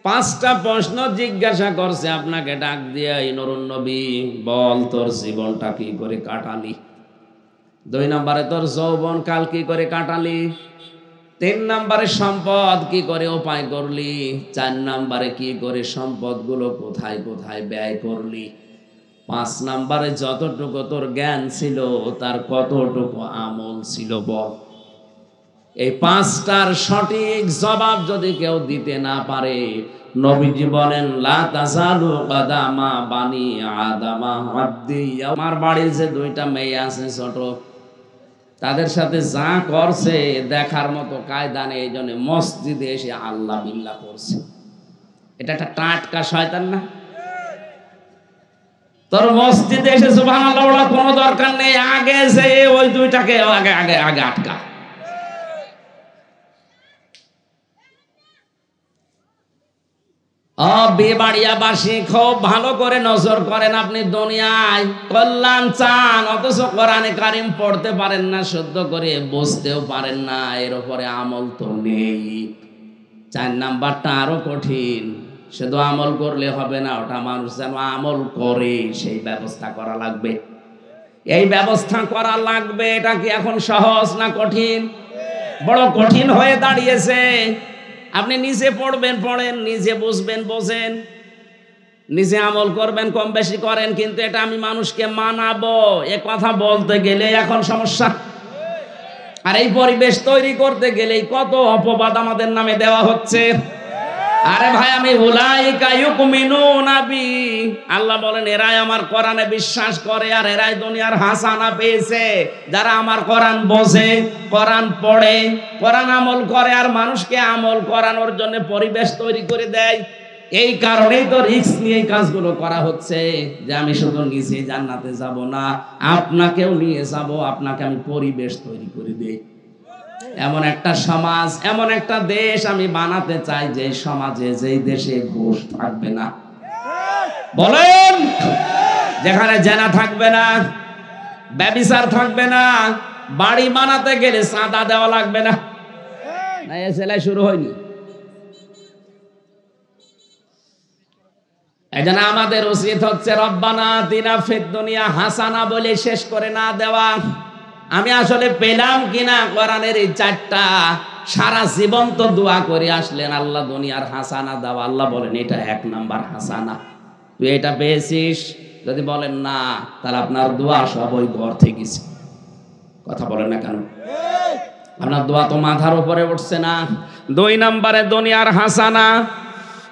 5টা প্রশ্ন জিজ্ঞাসা করছে আপনাকে ডাক দিয়ে, এই নুরুন নবী বল তোর জীবনটা কি করে কাটালি, 2 নম্বরে তোর যৌবন কাল কি করে কাটালি, 3 নম্বরে সম্পদ কি করে উপায় করলি, 4 নম্বরে কি করে সম্পদগুলো কোথায় কোথায় ব্যয় করলি, 5 নম্বরে যতটুকু তোর জ্ঞান ছিল তার কতটুকু আমল ছিল বল। এই 5টার সঠিক জবাব যদি কেউ দিতে না পারে, নবীজি বলেন লা তাজালু কাদামা বানি আদামা আব্দি। আমার বাড়ির যে 2টা মেয়ে আছে ছোট, তাদের সাথে যা করছে দেখার মতো কায়দা নেই, এই জন্য মসজিদে এসে আল্লাহ বিল্লাহ করছে। এটা একটা টাটকা শয়তান না? তোর মসজিদে এসে সুবহানাল্লাহ বলার কোনো দরকার নেই, আগে যে ওই 2টাকে আগে আগে আগে আটকা। বেবাড়িয়াবাসী খুব ভালো করে নজর করেন, আপনি দুনিয়ায় কল্যাণ চান, অথচ কোরআনে কারিম পড়তে পারেন না, শুদ্ধ করে বুঝতেও পারেন না, এর উপরে আমল তো নেই। 4 নাম্বারটা আরো কঠিন, শুধু আমল করলে হবে না, ওটা মানুষ যেন আমল করে সেই ব্যবস্থা করা লাগবে। এই ব্যবস্থা করা লাগবে, এটা কি এখন সহজ না কঠিন? বড় কঠিন হয়ে দাঁড়িয়েছে। আপনি নিজে পড়বেন পড়েন, নিজে বুঝবেন বোঝেন, নিজে আমল করবেন কম বেশি করেন, কিন্তু এটা আমি মানুষকে মানাবো এ কথা বলতে গেলে এখন সমস্যা। আর এই পরিবেশ তৈরি করতে গেলেই কত অপবাদ আমাদের নামে দেওয়া হচ্ছে। আরে ভাই, আমি উলাইকা ইউমিনুনা বি, আল্লাহ বলেন এরাই আমার কোরআনে বিশ্বাস করে আর এরাই দুনিয়ার হাসানা পেয়েছে। যারা আমার কোরআন বোঝে, কোরআন পড়ে, কোরআন আমল করে আর মানুষকে আমল করানোর জন্য পরিবেশ তৈরি করে দেয়। এই কারণেই তো রিস্ক নিয়ে এই কাজগুলো করা হচ্ছে, যে আমি শুধু নিজে জান্নাতে যাব না, আপনাকেও নিয়ে যাব, আপনাকে আমি পরিবেশ তৈরি করে দেই। এমন একটা সমাজ, এমন একটা দেশ আমি বানাতে চাই, যে সমাজে, যেই দেশে ঘুষ থাকবে না, বলেন, যেখানে জেনা থাকবে না, ব্যভিচার থাকবে না, বাড়ি বানাতে গেলে চাঁদা দেওয়া লাগবে না। না, এ সেলাই শুরু হয়নি। এজন্য আমাদের উচিত হচ্ছে রব্বানা আতিনা ফিদ দুনিয়া হাসানা বলে শেষ করে না দেওয়া। আমি আসলে পেলাম কিনা কোরআনের এই 4টা, সারা জীবন তো দোয়া করে আসলেন আল্লাহ দুনিয়ার হাসানা দাও, আল্লাহ বলেন এটা 1 নাম্বার হাসানা, তুই এটা পেয়েছিস? যদি বলেন না, তাহলে আপনার দোয়া সব ওই ঘর থেকে গেছে। কথা বলেন না কেন? আপনার দোয়া তো মাথার উপরে উঠছে না। 2 নাম্বারে দুনিয়ার হাসানা,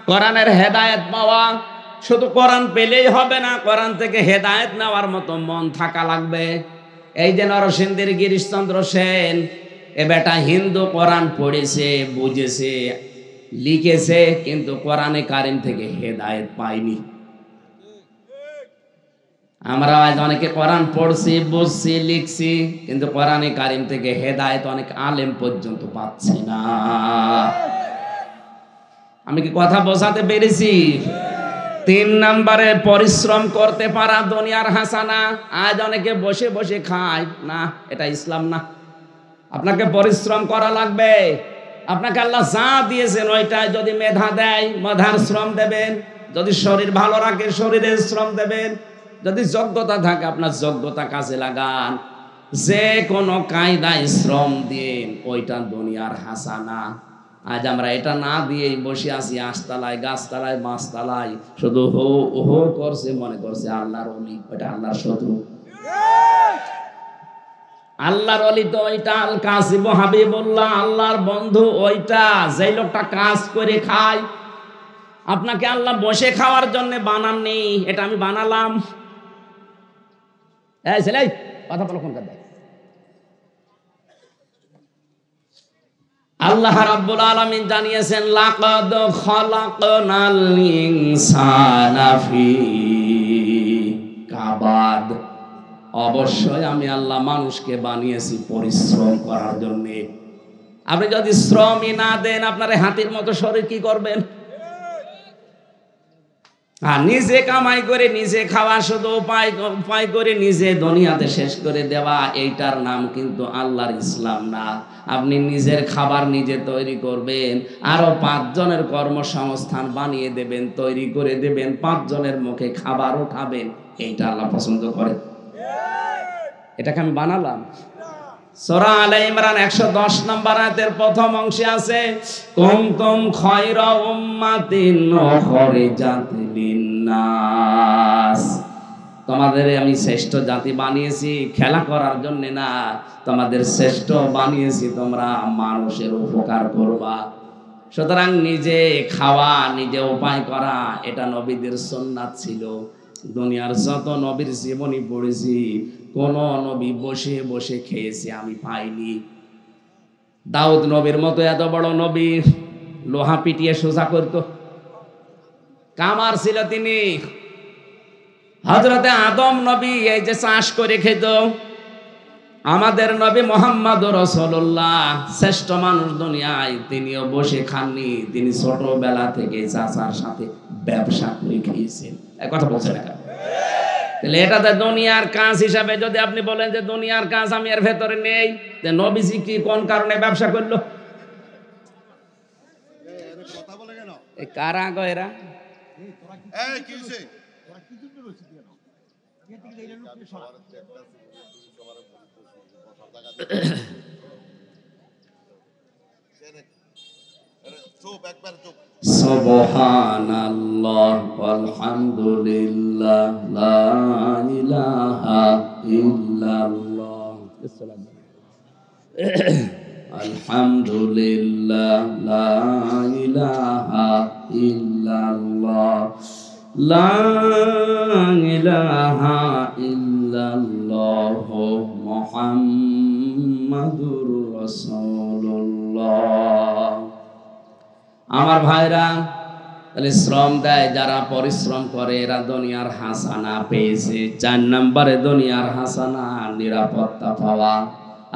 কোরআনের হেদায়েত পাওয়া। শুধু কোরআন পেলেই হবে না, কোরআন থেকে হেদায়েত নেওয়ার মতো মন থাকা লাগবে। এই যে নরসিংদীর গিরিশচন্দ্র সেন, এ বেটা হিন্দু, কোরআন পড়েছে, বুঝেছে, লিখেছে, কিন্তু কোরআনে কারিম থেকে হেদায়েত পায়নি। আমরা আজ অনেকে কোরআন পড়ছি, বুঝছি, লিখছি, কিন্তু কোরআনে কারিম থেকে হেদায়েত অনেক আলেম পর্যন্ত পাচ্ছি না। আমি কি কথা বোঝাতে পেরেছি? 3 নম্বরে পরিশ্রম করতে পারা দুনিয়ার হাসানা। আজ অনেকে বসে বসে খায় না, এটা ইসলাম না। আপনাকে পরিশ্রম করা লাগবে। আপনাকে আল্লাহ যা দিয়েছেন ওইটাই যদি মেধা দেয় মেধার শ্রম দেবেন, যদি শরীর ভালো রাখে শরীরের শ্রম দেবেন, যদি যোগ্যতা থাকে আপনার যোগ্যতা কাজে লাগান, যে কোনো কায়দায় শ্রম দিন, ওইটা দুনিয়ার হাসানা। আজ আমরা এটা না দিয়েই বসে আছি আশতলায়, গাছতলায়, মাছতলায়, শুধু হো হো করছে, মনে করছে আল্লাহর ওলি। ওইটা আল্লাহর শত্রু। আল্লাহর ওলি তো ওইটা, আল কাসিম হাবিবুল্লাহ, আল্লাহর বন্ধু ওইটা, যেই লোকটা কাজ করে খায়। আপনাকে আল্লাহ বসে খাওয়ার জন্য বানাননি, এটা আমি বানালাম। এই ছেলে কথা বলো কোন কথা। আল্লাহ রাব্বুল আলামিন জানিয়েছেন, লাকাদ খালাকনাল ইনসানা ফি কাবাদ। অবশ্যই আমি আল্লাহ মানুষকে বানিয়েছি পরিশ্রম করার জন্য। আপনি যদি শ্রমই না দেন, আপনার হাতির মতো শরীর কি করবেন? আর নিজে কামাই করে নিজে খাওয়া, শুধু উপায় করে নিজে দুনিয়াতে শেষ করে দেওয়া, এইটার নাম কিন্তু আল্লাহর ইসলাম না। আপনি নিজের খাবার নিজে তৈরি করবেন, আরো 5 জনের কর্মসংস্থান বানিয়ে দেবেন, তৈরি করে দেবেন, 5 জনের মুখে খাবার উঠাবেন, এইটা আল্লাহ পছন্দ করে। এটাকে আমি বানালাম। সূরা আলে ইমরান 110 নম্বর আয়াতের প্রথম অংশে আছে, কুনতুম খায়রা উম্মাতিন উখরিজাত লিন্নাস। তোমাদের আমি শ্রেষ্ঠ জাতি বানিয়েছি খেলা করার জন্য না, তোমাদের শ্রেষ্ঠ বানিয়েছি তোমরা মানুষের উপকার করবা। সুতরাং নিজে খাওয়া, নিজে উপায় করা, এটা নবীদের সুন্নাত ছিল। দুনিয়ার যত নবীর জীবনী পড়েছি, কোন নবী বসে বসে খেয়েছে আমি পাইনি। দাউদ নবীর মতো এত বড় নবী লোহা পিটিয়ে সোজা করত, কামার ছিল তিনি। হযরতে আদম নবী এই যে চাষ করে খেত। আমাদের নবী মুহাম্মদ রাসূলুল্লাহ শ্রেষ্ঠ মানুষ দুনিয়ায়, তিনিও বসে খাননি, তিনি ছোটবেলা থেকে চাচার সাথে ব্যবসা করে খেয়েছেন। এই কথা বলছেন না? তাহলে এটাতে দুনিয়ার কাজ হিসাবে যদি আপনি বলেন যে দুনিয়ার কাজ আমি এর ভেতরে নেই, যে নবীজি কি কোন কারণে ব্যবসা করলো? এই কারা গো এরা? সুবহানাল্লাহ ওয়ালহামদুলিল্লাহ লা ইলাহা ইল্লাল্লাহ, আলহামদুলিল্লাহ লা ইলাহা ইল্লাল্লাহ, লা ইলাহা ইল্লাল্লাহ মুহাম্মাদুর রাসূলুল্লাহ। আমার ভাইরা, তাহলে শ্রম দেয় যারা, পরিশ্রম করে, এরা দুনিয়ার হাসানা পেয়েছে। 4 নম্বরে দুনিয়ার হাসানা নিরাপত্তা পাওয়া।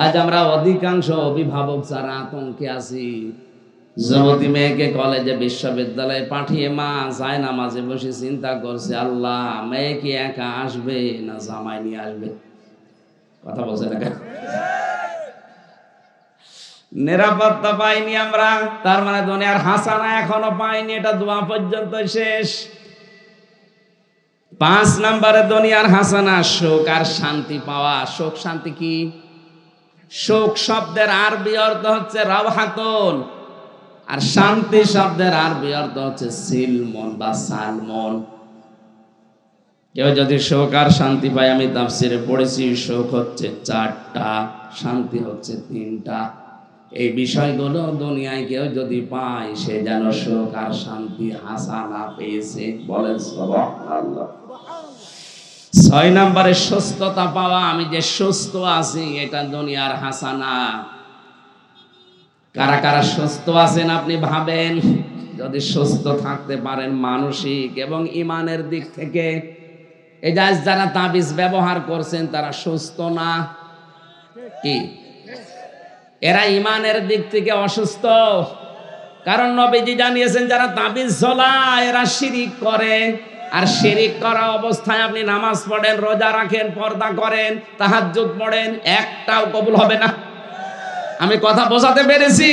আজ আমরা অধিকাংশ অভিভাবক যারা আতঙ্কে আছি, যুবতী মেয়েকে কলেজে বিশ্ববিদ্যালয়ে পাঠিয়ে মা যায় না, মাঝে বসে চিন্তা করছে, আল্লাহ মেয়ে কি একা আসবে না জামাই নিয়ে আসবে? কথা বলছে না? নিরাপত্তা পাইনি আমরা, তার মানে দুনিয়ার হাসানা এখনো পাইনি, এটা দোয়া পর্যন্ত শেষ। 5 নম্বরে দুনিয়ার হাসানা সুখ আর শান্তি পাওয়া। সুখ শান্তি কি? সুখ শব্দের আরবি অর্থ হচ্ছে রাওহাতুন, আর শান্তি শব্দের আরবি অর্থ হচ্ছে সিলমন বা সালমন। কেউ যদি সুখ আর শান্তি পায়, আমি তাফসিরে পড়েছি, সুখ হচ্ছে 4টা, শান্তি হচ্ছে 3টা। এই বিষয়গুলো দুনিয়ায় কেউ যদি পায়, সে যেন সুখ আর শান্তি হাসানা পেয়েছে। বলেন সুবহানাল্লাহ। 6 নম্বরে সুস্থতা পাওয়া। আমি যে সুস্থ আছি, এটা দুনিয়ার হাসানা। কারা কারা সুস্থ আছেন আপনি ভাবেন। যদি সুস্থ থাকতে পারেন মানসিক এবং ইমানের দিক থেকে, এই যে আজ যারা তাবিজ ব্যবহার করছেন তারা সুস্থ না, কি এরা ইমানের দিক থেকে অসুস্থ। কারণ নবীজি জানিয়েছেন যারা তাবিজ ঝোলায় এরা শিরিক করে। আর শিরিক করা অবস্থায় আপনি নামাজ পড়েন, রোজা রাখেন, পর্দা করেন, তাহাজ্জুদ পড়েন, একটাও কবুল হবে না। আমি কথা বোঝাতে পেরেছি?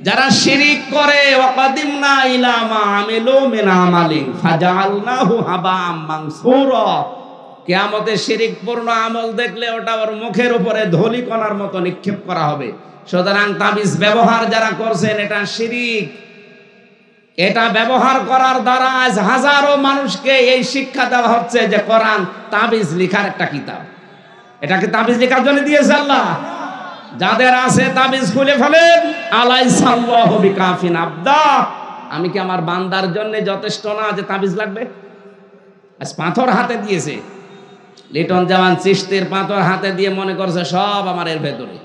যারা শিরিক করে ওয়াকাদিমনা ইলা মা আমিলু মিন আমালিন ফাজআলনাহু হাবাম মানসুরা, কিয়ামতে শিরিকপূর্ণ আমল দেখলে ওটা ওর মুখের উপরে ধূলিকণার মতো নিক্ষেপ করা হবে। সুতরাং তাবিজ ব্যবহার যারা করছেন এটা শিরিক। এটা ব্যবহার করার দ্বারা আজ হাজারো মানুষকে এই শিক্ষা দেওয়া হচ্ছে যে কোরআন তাবিজ লেখার একটা কিতাব। এটাকে তাবিজ লেখার জন্য দিয়েছে আল্লাহ। যাদের আছে তাবিজ খুলে ফেলেন। আলাইসাল্লাহু বিকাফিন আবদা, আমি কি আমার বান্দার জন্য যথেষ্ট না যে তাবিজ লাগবে? আজ পাথর হাতে দিয়েছে, লিটন জামান চিশতির পাথর হাতে দিয়ে মনে করছে সব আমার এর ভেতরে।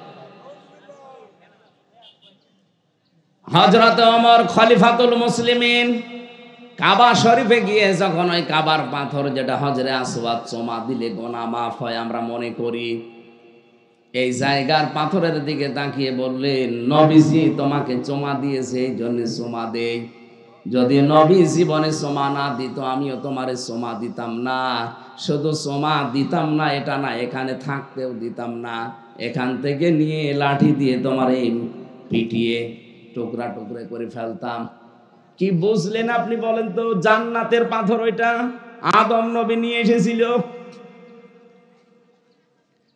হযরত ওমর খলিফাতুল মুসলিমিন কাবা শরীফে গিয়ে যখন ওই কাবার পাথর যেটা হজরে আসওয়াদ চুমা দিলে গোনা মাফ হয় আমরা মনে করি, এই জায়গার পাথরের দিকে তাকিয়ে বললেন নবীজি তোমাকে চুমা দিয়েছে এই জন্য চুমা দেই। যদি নবী জীবনে চুমা না দিত আমিও তোমারে চুমা দিতাম না। শুধু চুমা দিতাম না এটা না, এখানে থাকতেও দিতাম না। এখান থেকে নিয়ে লাঠি দিয়ে তোমারে পিটিয়ে টুকরা টুকরা করে ফেলতাম। কি বুঝলেন আপনি বলেন তো? জান্নাতের পাথর ওইটা, আদম নবী নিয়ে এসেছিল।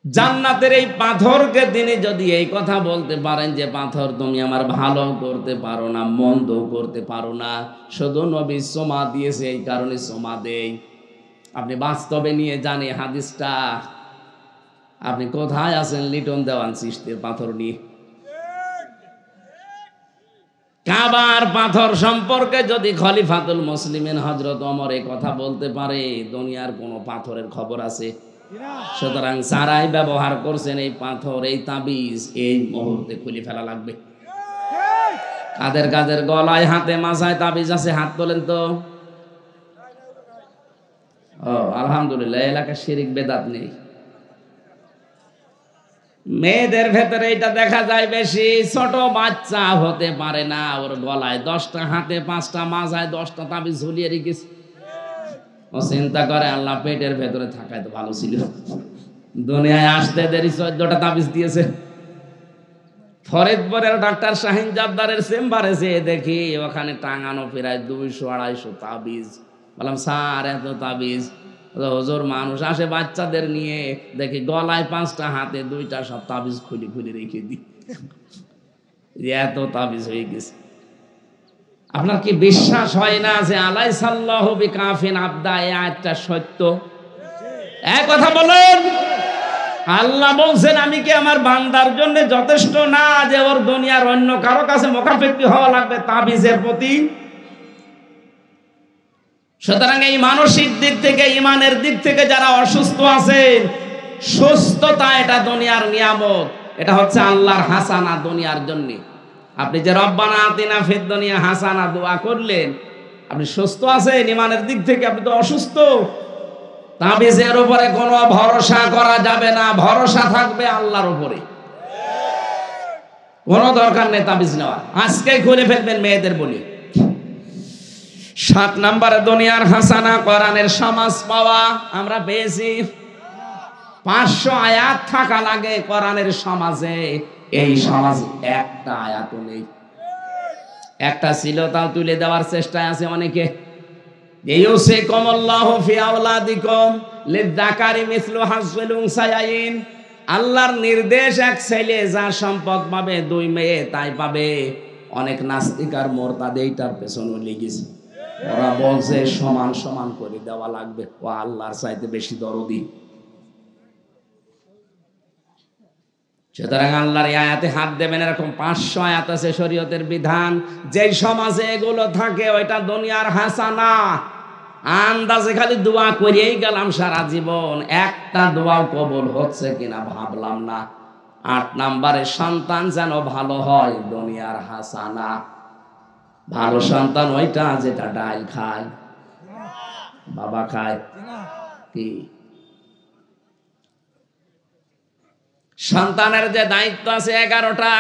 জান্নাতের এই পাথরকে তিনি যদি এই কথা বলতে পারেন যে পাথর তুমি আমার ভালো করতে পারো না, মন্দ করতে পারো না, শুধু নবী চুমা দিয়েছে এই কারণে চুমা দেই। আপনি বাস্তবে নিয়ে জানে হাদিসটা। আপনি কোথায় আছেন লিটন দেওয়ান চিশতির পাথর নিয়ে? কাবার পাথর সম্পর্কে যদি খলিফাতুল মুসলিমিন হযরত ওমর এই কথা বলতে পারে, দুনিয়ার কোনো পাথরের খবর আছে? সুতরাং যারাই ব্যবহার করছেন এই পাথর, এই তাবিজ, এই মুহূর্তে খুলে ফেলা লাগবে। কাদের কাদের গলায় হাতে মাথায় তাবিজ আছে হাত তোলেন তো। ও আলহামদুলিল্লাহ, এলাকায় শিরিক বেদাত নেই। মেয়েদের ভেতরে এটা দেখা যায় বেশি। ছোট বাচ্চা হতে পারে না, ওর গলায় 10টা হাতে 5টা মাথায় 10টা তাবিজ ঝুলিয়ে রেখেছে। ও চিন্তা করে আল্লাহ পেটের ভেতরে থাকায় তো ভালো ছিল, দুনিয়ায় আসতে দেরি 14টা তাবিজ দিয়েছে। ফরিদপুরের ডাক্তার শাহিন জাদ্দারের চেম্বারে যেয়ে দেখি ওখানে টাঙানো প্রায় 200-250 তাবিজ। বললাম স্যার এত তাবিজ? হুজুর মানুষ আসে বাচ্চাদের নিয়ে, দেখি গলায় 5টা হাতে 2টা সব তাবিজ খুলে খুলে রেখে দিই। এত তাবিজ হয়ে গেছে। আপনার কি বিশ্বাস হয় না যে আলাইসাল্লাহু বিকাফিন আবদা এই আয়াতটা সত্য? এক কথা বলেন, আল্লাহ বলছেন আমি কি আমার বান্দার জন্য যথেষ্ট না যে ওর দুনিয়ার অন্য কারো কাছে মুখাপেক্ষী হওয়া লাগবে তাবিজের প্রতি? সুতরাং এই মানসিক দিক থেকে, ইমানের দিক থেকে যারা অসুস্থ আছেন, সুস্থতা এটা দুনিয়ার নিয়ামত, এটা হচ্ছে আল্লাহর হাসানা দুনিয়ার জন্য। আপনি যে রব্বানা আতিনা ফিদ দুনিয়া হাসানা দোয়া করলেন, আপনি সুস্থ আছেন ইমানের দিক থেকে, আপনি তো অসুস্থ। তাবিজের উপরে কোনো ভরসা করা যাবে না, ভরসা থাকবে আল্লাহর উপরে। কোনো দরকার নেই তাবিজ নেওয়ার, আজকেই খুলে ফেলবেন মেয়েদের বলি। 7 নম্বরে দুনিয়ার হাসানা কোরআনের সমাজ পাওয়া আমরা পেয়েছি। 500 আয়াত থাকা লাগে কোরআনের সমাজে, এই সমাজ একটা আয়াতও নেই। একটা ছিল তাও তুলে দেওয়ার চেষ্টায় আছে অনেকে। ইউসিকুমুল্লাহু ফি আওলাদিকুম লিযাকারি মিসলু হাজ্জিল উনসায়াইন। আল্লাহর নির্দেশ, এক ছেলে যা সম্পদ পাবে 2 মেয়ে তাই পাবে। অনেক নাস্তিক আর মুরতাদ এইটার পেছনে লেগেছে। ওরা বলছে সমান সমান করে দেওয়া লাগবে, ও আল্লাহর চাইতে বেশি দরদি। সুতরাং আল্লাহর আয়াতে হাত দেবেন, এরকম 500 আয়াত আছে শরীয়তের বিধান। যেই সমাজে এগুলো থাকে ওইটা দুনিয়ার হাসানা। আন্দাজে খালি দোয়া করেই গেলাম সারা জীবন, একটা দোয়াও কবুল হচ্ছে কিনা ভাবলাম না। 8 নম্বরে সন্তান যেন ভালো হয়, দুনিয়ার হাসানা। ভালো সন্তান ওইটা যেটা ডাল খায়, বাবা খায় কি? সন্তানের যে দায়িত্ব আছে 11টা,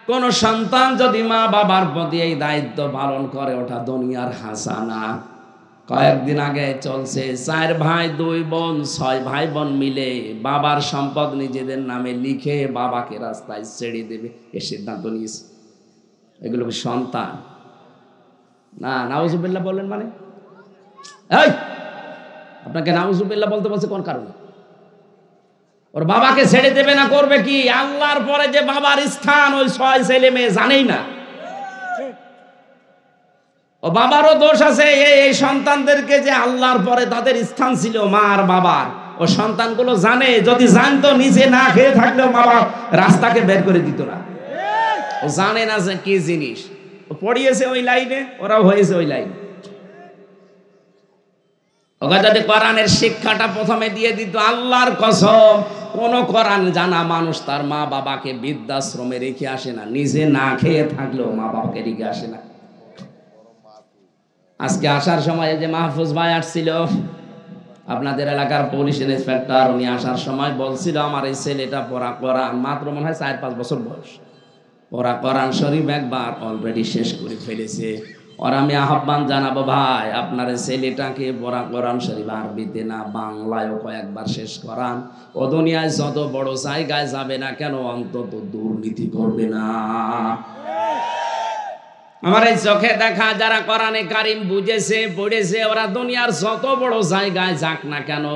কোন সন্তান যদি মা বাবার প্রতি এই দায়িত্ব পালন করে ওটা দুনিয়ার হাসানা। কয়েকদিন আগে চলছে 4 ভাই 2 বোন 6 ভাই বোন মিলে বাবার সম্পদ নিজেদের নামে লিখে বাবাকে রাস্তায় ছেড়ে দেবে, এ সিদ্ধান্ত নিয়েছে। এগুলো কি সন্তান? না, নাউজুবিল্লাহ বললেন মানে? এই আপনাকে নাউজুবিল্লাহ বলতে বলছে কোন কারণে? ওর বাবাকে ছেড়ে দেবে না, করবে কি? আল্লাহর পরে যে বাবার স্থান ওই 6 ছেলে মেয়ে জানেই না। ও বাবারও দোষ আছে এই সন্তানদেরকে যে আল্লাহর পরে তাদের স্থান ছিল মা আর বাবার, ও সন্তানগুলো জানে। যদি জানতো নিজে না খেয়ে থাকলেও মা বাবা রাস্তাকে বের করে দিত না। ও জানে না যে কি জিনিস, ও পড়িয়েছে ওই লাইনে, ওরাও হয়েছে ওই লাইনে। ওকে যদি কোরআনের শিক্ষাটা প্রথমে দিয়ে দিত, আল্লাহর কসম কোন কোরআন জানা মানুষ তার মা বাবাকে বৃদ্ধাশ্রমে রেখে আসে না, নিজে না খেয়ে থাকলেও মা বাবাকে রেখে আসে না। আজকে আসার সময় যে মাহফুজ ভাই আসছিল, আপনাদের এলাকার পুলিশ ইন্সপেক্টর, উনি আসার সময় বলছিল আমার এই ছেলেটা পড়া কোরআন মাত্র মনে হয় 4-5 বছর বয়স, পড়া কোরআন শরীফ একবার অলরেডি শেষ করে ফেলেছে। আর আমি আহ্বান জানাবো ভাই, আপনার ছেলেটাকে পড়া কোরআন শরীফ আরবিতে না বাংলায়ও কয়েকবার শেষ করান। ও দুনিয়ায় যত বড় জায়গায় যাবে না কেন অন্তত দুর্নীতি করবে না। আমার এই চোখে দেখা যারা কোরআনে কারিম বুঝেছে পড়েছে, ওরা দুনিয়ার যত বড় জায়গায় যাক না কেন,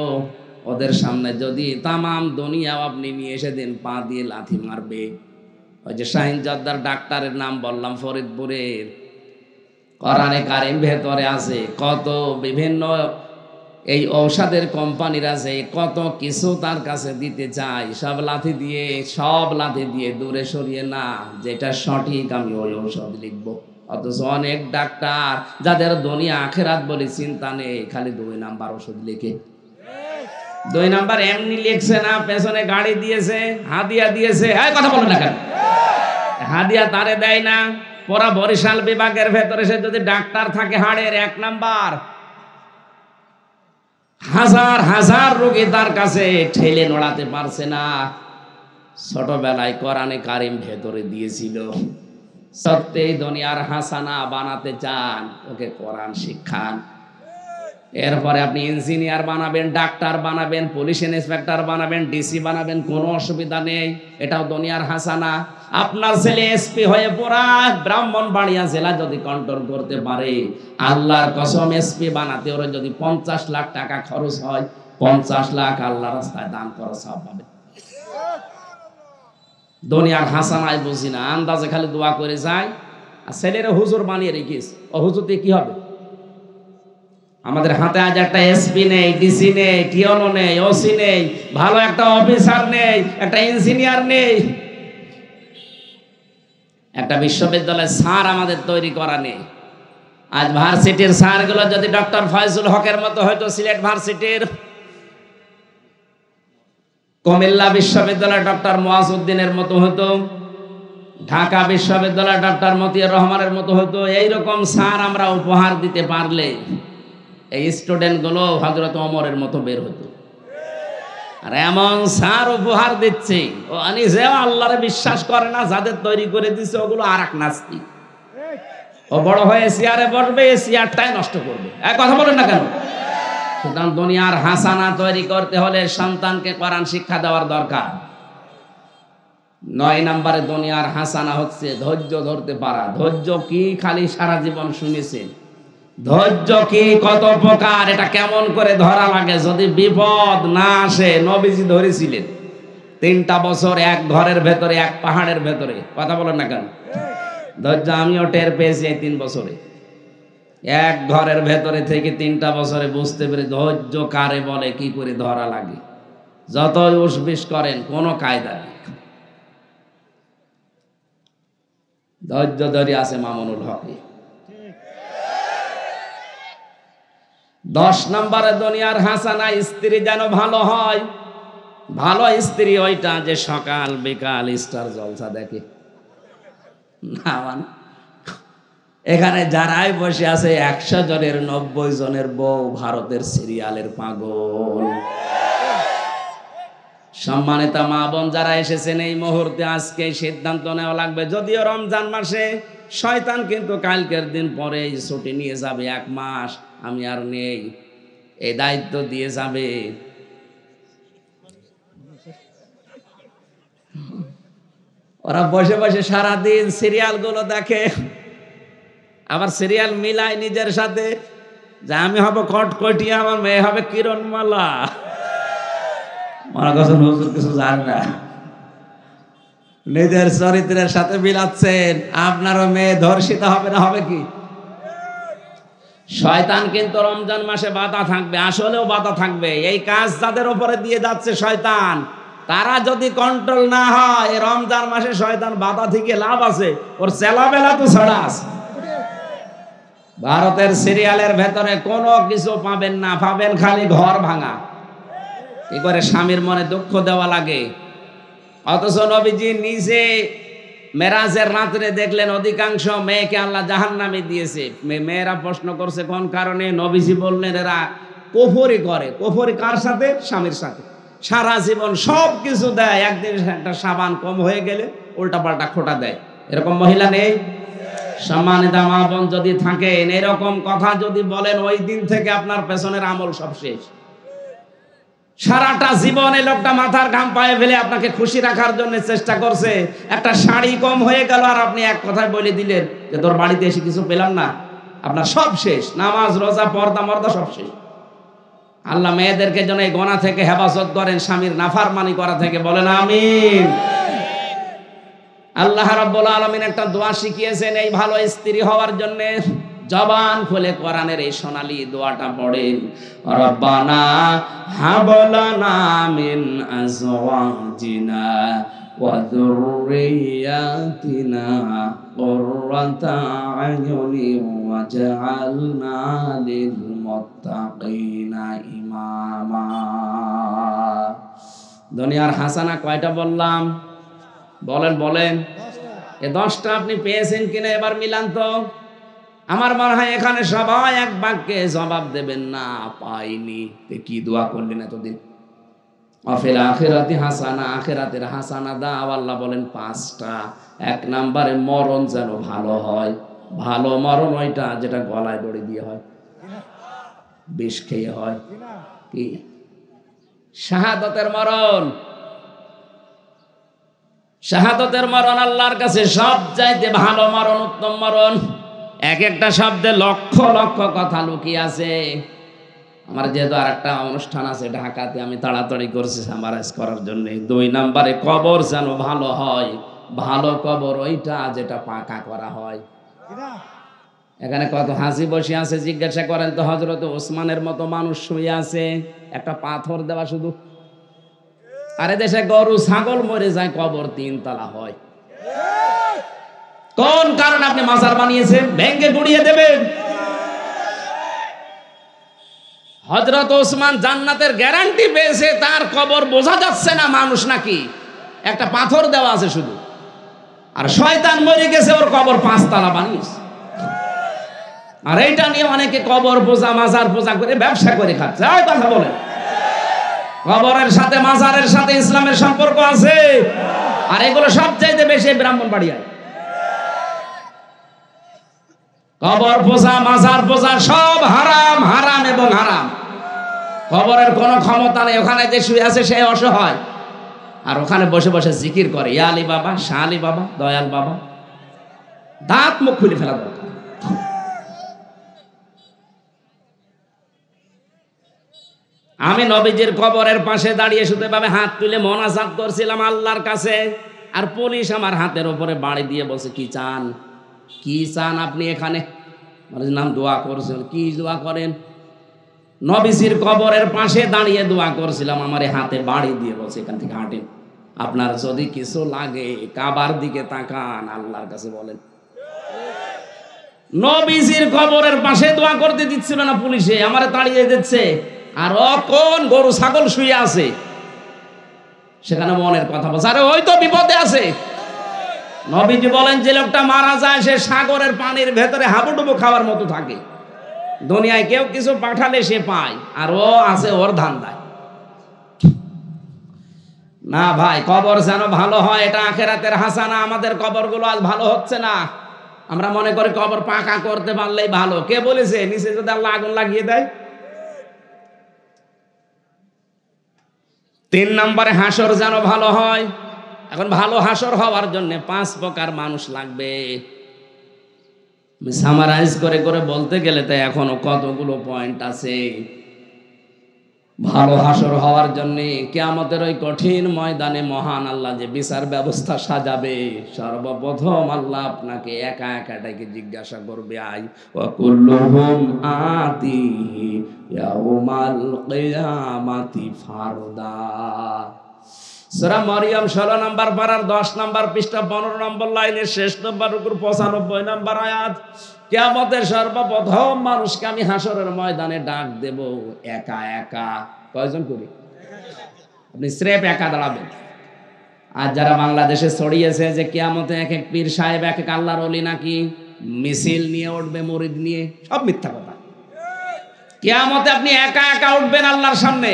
ওদের সামনে যদি তামাম দুনিয়া আপনি নিয়ে এসে দিন, পা দিয়ে লাথি মারবে। ওই যে শাহিন জর্দার ডাক্তারের নাম বললাম ফরিদপুরের, কোরআনে কারিম ভেতরে আছে কত বিভিন্ন এই ঔষধের কোম্পানির আছে, কত কিছু তার কাছে দিতে চাই, সব লাথি দিয়ে দূরে সরিয়ে না, যেটা সঠিক আমি ওই ঔষধ লিখবো। অথচ অনেক ডাক্তার যাদের দুনিয়া আখেরাত বলে চিন্তা নেই, খালি 2 নাম্বার ওষুধ লিখে। 2 নাম্বার এমনি লিখছে না, পেছনে গাড়ি দিয়েছে, হাদিয়া দিয়েছে। কথা বলো না কেন? হাদিয়া তারে দেয় না। পরা বরিশাল বিভাগের ভেতরে সে যদি ডাক্তার থাকে হাড়ের 1 নাম্বার, হাজার হাজার রোগী তার কাছে ঠেলে নড়াতে পারছে না। ছোটবেলায় কোরআনে কারিম ভেতরে দিয়েছিল। সত্যি দুনিয়ার হাসানা বানাতে চান, ওকে কোরআন শিক্ষান। এরপরে আপনি ইঞ্জিনিয়ার বানাবেন, ডাক্তার বানাবেন, পুলিশ ইন্সপেক্টর বানাবেন, ডিসি বানাবেন, কোনো অসুবিধা নেই, এটাও দুনিয়ার হাসানা। আপনার ছেলে এসপি হয়ে পুরা ব্রাহ্মণবাড়িয়া জেলা যদি কন্ট্রোল করতে পারে, আল্লাহর কসম এসপি বানাতে ওরা যদি 50 লাখ টাকা খরচ হয়, 50 লাখ আল্লাহর রাস্তায় দান করা সব পাবে। দুনিয়ার হাসানায় বুঝি না, আন্দাজে খালি দোয়া করে যায়। আর ছেলেরা হুজুর বানিয়ে রেখিস, ও হুজুর দিয়ে কি হবে? আমাদের হাতে আজ একটা এসপি নেই, ডিসি নেই, টিওনো নেই, ওসি নেই, ভালো একটা অফিসার নেই, একটা ইঞ্জিনিয়ার নেই, একটা বিশ্ববিদ্যালয়ের স্যার আমাদের তৈরি করা নেই। আজ ভার্সিটির স্যারগুলো যদি ডক্টর ফয়জুল হকের মতো হয়তো সিলেট ভার্সিটির, কুমিল্লা বিশ্ববিদ্যালয় ডক্টর মুয়াজউদ্দিনের মতো হতো, ঢাকা বিশ্ববিদ্যালয় ডক্টর মতিয়ার রহমানের মতো হতো। এইরকম স্যার আমরা উপহার দিতে পারলে এই স্টুডেন্টগুলো হযরত ওমরের মতো বের হতো। আর এমন স্যার উপহার দিচ্ছে, ও নিজেও আল্লাহরে বিশ্বাস করে না, যাদের তৈরি করে দিচ্ছে ওগুলো আর এক নাস্তিক। ও বড় হয়ে চেয়ারে বসবে, চেয়ারটাই নষ্ট করবে। কথা বলেন না কেন? সুতরাং দুনিয়ার হাসানা তৈরি করতে হলে সন্তানকে কোরআন শিক্ষা দেওয়ার দরকার। 9 নম্বরে দুনিয়ার হাসানা হচ্ছে ধৈর্য ধরতে পারা। ধৈর্য কি খালি সারা জীবন শুনেছেন? ধৈর্য কি, কত প্রকার, এটা কেমন করে ধরা লাগে যদি বিপদ না আসে? নবীজি ধরেছিলেন 3টা বছর এক ঘরের ভেতরে, এক পাহাড়ের ভেতরে। কথা বলেন না কেন? ধৈর্য আমিও টের পেয়েছি এই 3 বছরে। এক ঘরের ভেতরে থেকে 3টা বছরে বুঝতে পেরে ধৈর্য কারে বলে, কি করে ধরা লাগে। যতই উসবিস করেন কোনো কায়দা নেই। ধৈর্য ধরে আছে মামুনুল হকে। 10 নম্বরে দুনিয়ার হাসানা স্ত্রী যেন ভালো হয়। ভালো স্ত্রী ওইটা যে সকাল বিকাল স্টার জলসা দেখে না, মানে এখানে যারাই বসে আছে 100 জনের 90 জনের বউ ভারতের সিরিয়ালের পাগল। সম্মানিত মা বোন যারা এসেছেন, এই মুহূর্তে আজকে সিদ্ধান্ত নেওয়া লাগবে। যদিও রমজান মাসে শয়তান কিন্তু কালকের দিন পরে ছুটি নিয়ে যাবে, 1 মাস আমি আর নেই, এই দায়িত্ব দিয়ে যাবে। ওরা বসে বসে সারাদিন সিরিয়াল গুলো দেখে, আবার সিরিয়াল মিলায় নিজের সাথে, যে আমি হব কটকটি, আমার মেয়ে হবে কিরণমালা। মনে করছেন হুজুর কিছু জান না, নিজের চরিত্রের সাথে মিলাচ্ছেন। আপনারও মেয়ে ধর্ষিতা হবে না, হবে কি? শয়তান কিন্তু রমজান মাসে বাধা থাকবে, আসলেও বাধা থাকবে। এই কাজ যাদের উপরে দিয়ে যাচ্ছে শয়তান, তারা যদি কন্ট্রোল না হয়, রমজান মাসে শয়তান বাধা থেকে লাভ আছে, ওর চেলাবেলা তো ছড়া আছে। ভারতের সিরিয়ালের ভেতরে কোনো কিছু পাবেন না, পাবেন খালি ঘর ভাঙা। কি করে স্বামীর মনে দুঃখ দেওয়া লাগে। অথচ নবীজি নিজে মেরাজের রাত্রে দেখলেন অধিকাংশ মেয়েকে আল্লাহ জাহান্নামে দিয়েছে। মেয়েরা প্রশ্ন করছে কোন কারণে, নবীজি বললেন এরা কুফরি করে। কুফরি কার সাথে? স্বামীর সাথে। সারা জীবন সব কিছু দেয়, একদিন একটা সাবান কম হয়ে গেলে উল্টা পাল্টা খোটা দেয়। এরকম মহিলা নেই? সম্মানিত মা বোন যদি থাকেন, এরকম কথা যদি বলেন, ওই দিন থেকে আপনার পেছনের আমল সব শেষ। সারাটা জীবন এই লোকটা মাথার ঘাম পায়ে ফেলে আপনাকে খুশি রাখার জন্য চেষ্টা করছে, একটা শাড়ি কম হয়ে গেল আর আপনি এক কথায় বলে দিলেন যে তোর বাড়িতে এসে কিছু পেলাম না, আপনার সব শেষ। নামাজ রোজা পর্দা মর্দা সব শেষ। আল্লাহ মেয়েদেরকে যেন এই গোনা থেকে হেফাজত করেন, স্বামীর নাফরমানি করা থেকে, বলেন আমিন। আল্লাহ রাব্বুল আলামিন একটা দোয়া শিখিয়েছেন এই ভালো স্ত্রী হওয়ার জন্য। জবান খুলে কোরআনের এই সোনালী দোয়াটা পড়েন, রব্বানা হাবলানা মিন আজওয়াজিনা ওয়া যুররিয়াতিনা কুররাতা আয়ুনি ওয়াজআলনা লিল মুত্তাকিনা ইমামা। দুনিয়ার হাসানা কয়টা বললাম? বলেন বলেন, এই 10টা আপনি পেয়েছেন কিনা এবার মিলান তো। আমার মনে হয় এখানে সবাই এক বাক্যে জবাব দেবেন না, পাইনি। কি দোয়া করলেন এতদিন? অফিল আখিরাতি হাসানা, আখিরাতের হাসানা দাও। আল্লাহ বলেন 5টা। 1 নম্বরে মরণ যেন ভালো হয়। ভালো মরণ ওইটা যেটা গলায় দড়ি দিয়ে হয়, বিষ খেয়ে হয়। কি? শাহাদাতের মরণ। শাহাদাতের মরণ আল্লাহর কাছে সবচাইতে ভালো মরণ, উত্তম মরণ। এক একটা শব্দে লক্ষ লক্ষ কথা লুকিয়ে আছে। আমার যেহেতু আর একটা অনুষ্ঠান আছে ঢাকাতে, আমি তাড়াতাড়ি করছি সামারাইজ করার জন্য। 2 নম্বরে কবর যেন ভালো হয়। ভালো কবর ওইটা যেটা পাকা করা হয়। এখানে কত হাসি বসে আছে, জিজ্ঞাসা করেন তো হযরত ওসমানের মতো মানুষ শুয়ে আছে, একটা পাথর দেওয়া শুধু। আরে দেশে গরু ছাগল মরে যায়, কবর 3 তলা হয়। কোন কারণে আপনি মাজার বানিয়েছেন? ভেঙ্গে গুড়িয়ে দেবেন। হযরত ওসমান জান্নাতের গ্যারান্টি পেয়েছে, তার কবর বোঝা যাচ্ছে না মানুষ নাকি, একটা পাথর দেওয়া আছে শুধু। আর শয়তান মরে গেছে, ওর কবর 5 তলা বানিয়েছে। আর এইটা নিয়ে অনেকে কবর পূজা মাজার পূজা করে ব্যবসা করে খাচ্ছে। এই কথা বলে, কবরের সাথে মাজারের সাথে ইসলামের সম্পর্ক আছে। আর এগুলো সবচাইতে বেশি ব্রাহ্মণবাড়িয়ায়। কবর পূজা মাজার পূজা সব হারাম, হারাম এবং হারাম। কবরের কোনো ক্ষমতা নেই। ওখানে যে শুয়ে আছে সে অসহায়, আর ওখানে বসে বসে জিকির করে, ইয়া আলী বাবা, শাহ আলী বাবা, দয়াল বাবা। দাঁত মুখ খুলে ফেলা দরকার। আমি নবীজির কবরের পাশে দাঁড়িয়ে শুতে পাবে হাত তুলে মোনাজাত করছিলাম আল্লাহর কাছে, আর পুলিশ আমার হাতের উপরে বাড়ি দিয়ে বলছে, কি চান? কি চান আপনি এখানে? নাম দোয়া করছেন। কি দোয়া করেন? নবীজির কবরের পাশে দাঁড়িয়ে দোয়া করছিলাম, আমার হাতে বাড়ি দিয়ে বলছে, এখান থেকে হাঁটেন, আপনার যদি কিছু লাগে কাবার দিকে তাকান, আল্লাহর কাছে বলেন। নবীজির কবরের পাশে দোয়া করতে দিচ্ছিল না পুলিশে, আমারে তাড়িয়ে দিচ্ছে। আর কোন গরু ছাগল শুয়ে আছে সেখানে মনের কথা বলছে, আরে ওই তো বিপদে আছে। নবীজি বলেন যে লোকটা মারা যায় সে সাগরের পানির ভেতরে হাবুডুবু খাওয়ার মতো থাকে। দুনিয়ায় কেউ কিছু পাঠালে সে পায়, আর ও আছে ওর ধান্দায়। না ভাই, কবর যেন ভালো হয়, এটা আখেরাতের হাসানা। আমাদের কবরগুলো আজ ভালো হচ্ছে না। আমরা মনে করি কবর পাকা করতে পারলেই ভালো। কে বলেছে নিচে যদি আল্লাহ আগুন লাগিয়ে দেয়? 3 নম্বরে হাসর যেন ভালো হয়। এখন ভালো হাসর হওয়ার জন্য 5 প্রকার মানুষ লাগবে। সামারাইজ করে করে বলতে গেলে তো এখনো কতগুলো পয়েন্ট আছে। ভালো হাসর হওয়ার জন্য কিয়ামতের ওই কঠিন ময়দানে মহান আল্লাহ যে বিচার ব্যবস্থা সাজাবে, সর্বপ্রথম আল্লাহ আপনাকে একা একা ডেকে জিজ্ঞাসা করবে, আই ওয়া কুল্লুহুম আতিহি ইয়াউমাল কিয়ামাতি ফারদা। সূরা মরিয়ম 16 নম্বর পারার 10 নম্বর পৃষ্ঠা 15 নম্বর লাইনের শেষ নম্বর উপর 95 নম্বর আয়াত। কিয়ামতের সর্বপ্রথম মানুষকে আমি হাসরের ময়দানে ডাক দেব একা একা। কয়জন করি? আপনি স্রেফ একা দাঁড়াবেন। আর যারা বাংলাদেশে ছড়িয়েছে যে কিয়ামতে এক এক পীর সাহেব এক এক আল্লাহর ওলি নাকি মিছিল নিয়ে উঠবে মুরিদ নিয়ে, সব মিথ্যা কথা। কিয়ামতে আপনি একা একা উঠবেন আল্লাহর সামনে,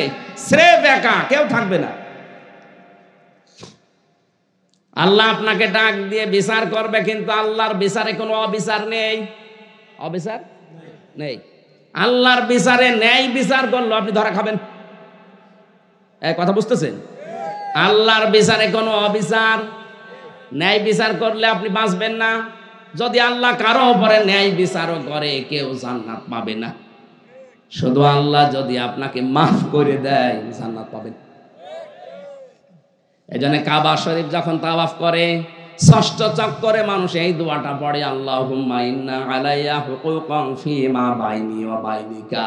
স্রেফ একা, কেউ থাকবে না। আল্লাহ আপনাকে ডাক দিয়ে বিচার করবে, কিন্তু আল্লাহর বিচারে কোনো অবিচার নেই। অবিচার নেই। আল্লাহর বিচারে ন্যায় বিচার করলো আপনি ধরা খাবেন। এই কথা বুঝতেছেন? আল্লাহর বিচারে কোনো অবিচার, ন্যায় বিচার করলে আপনি বাঁচবেন না। যদি আল্লাহ কারো উপরে ন্যায় বিচারও করে কেউ জান্নাত পাবে না। শুধু আল্লাহ যদি আপনাকে মাফ করে দেয় জান্নাত পাবেন। এজন্য কাবা শরীফ যখন তাওয়াফ করে 6ষ্ঠ চক্করে মানুষ এই দোয়াটা পড়ে, আল্লাহুম্মা ইন্না আলাইয়া হুকুকান ফীমা বাইনি ওয়া বাইনিকা।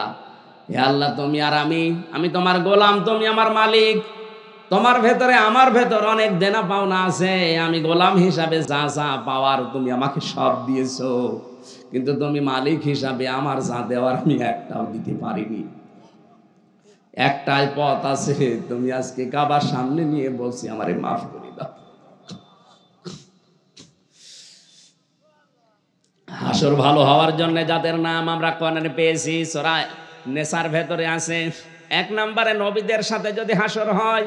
হে আল্লাহ, তুমি আর আমি তোমার গোলাম, তুমি আমার মালিক। তোমার ভেতরে আমার ভেতর অনেক দেনা পাওনা আছে। আমি গোলাম হিসাবে যা যা পাওয়ার তুমি আমাকে সব দিয়েছো, কিন্তু তুমি মালিক হিসাবে আমার যা দেওয়ার আমি একটাও দিতে পারিনি। একটাই পথ আছে, তুমি আজকে কাবার সামনে নিয়ে বলছি আমারে মাফ করে দাও। হাসর ভালো হওয়ার জন্য যাদের নাম আমরা কোরআনে পেয়েছি সূরা নেসার ভেতরে আছে। 1 নম্বরে নবীদের সাথে যদি হাসর হয়,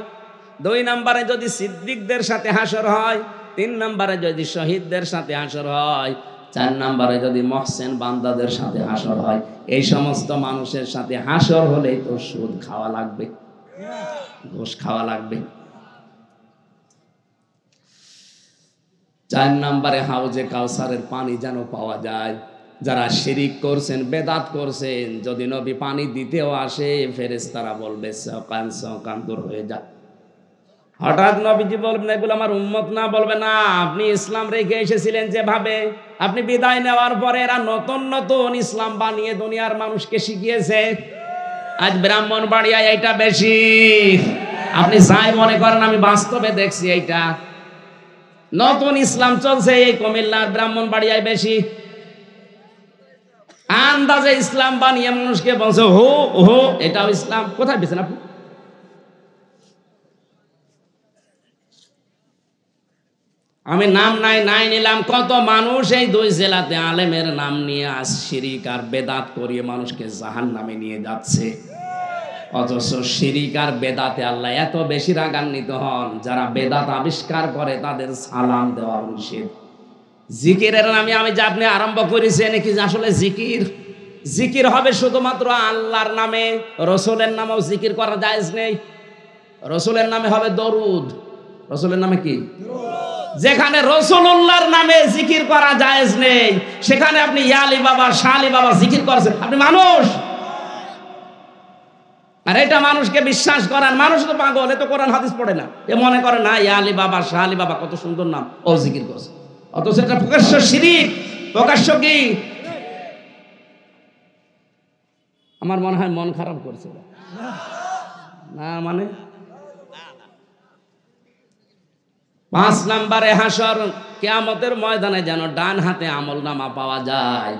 2 নম্বরে যদি সিদ্দিকদের সাথে হাসর হয়, 3 নম্বরে যদি শহীদদের সাথে হাসর হয়, 4 নম্বরে যদি মুহসিন বান্দাদের সাথে হাসর হয়। এই সমস্ত মানুষের সাথে হাসর হলেই তো সুদ খাওয়া লাগবে, ঘুষ খাওয়া লাগবে। 4 নম্বরে হাউজে কাউসারের পানি যেন পাওয়া যায়। যারা শিরিক করছেন, বেদাত করছেন, যদি নবী পানি দিতেও আসে ফেরেশতারা বলবে সকান সকান দূর হয়ে যা। হঠাৎ নবীজি বলবেন এগুলো আমার উম্মত না, বলবে না আপনি ইসলাম রেখে এসেছিলেন যেভাবে, আপনি বিদায় নেওয়ার পরে এরা নতুন নতুন ইসলাম বানিয়ে দুনিয়ার মানুষকে শিখিয়েছে। আজ ব্রাহ্মণবাড়িয়ায় এইটা বেশি। আপনি যাই মনে করেন, আমি বাস্তবে দেখছি এইটা নতুন ইসলাম চলছে এই কুমিল্লার ব্রাহ্মণবাড়িয়ায় বেশি। আন্দাজে ইসলাম বানিয়ে মানুষকে বলছে হো হো এটাও ইসলাম। কোথায় পেয়েছেন আপনি? আমি নাম নাই নিলাম। কত মানুষ এই 2 জেলাতে আলেমের নাম নিয়ে আজ শিরিক আর বেদাত করিয়ে মানুষকে জাহান্নামে নিয়ে যাচ্ছে। অথচ শিরিক আর বেদাতে আল্লাহ এত বেশি রাগান্বিত হন, যারা বেদাত আবিষ্কার করে তাদের সালাম দেওয়া নিষেধ। জিকিরের নামে আমি যে আপনি আরম্ভ করেছেন কি আসলে জিকির হবে শুধুমাত্র আল্লাহর নামে, রসুলের নামেও জিকির করা জায়েজ নেই। রসুলের নামে হবে দরুদ। রসুলের নামে কি? যেখানে রাসূলুল্লাহর নামে জিকির করা জায়েজ নেই, সেখানে আপনি ইয়া আলী বাবা, শাহ আলী বাবা জিকির করছেন। আপনি মানুষ, আর এটা মানুষকে বিশ্বাস করেন। মানুষ তো পাগল, এ তো কোরআন হাদিস পড়ে না। এ মনে করে না ইয়া আলী বাবা, শাহ আলী বাবা কত সুন্দর নাম, ও জিকির করছে। অথচ এটা প্রকাশ্য শিরিক, প্রকাশ্য কি? আমার মনে হয় মন খারাপ করছে না, মানে 5 নম্বরে হাসর, কিয়ামতের ময়দানে যেন ডান হাতে আমলনামা পাওয়া যায়।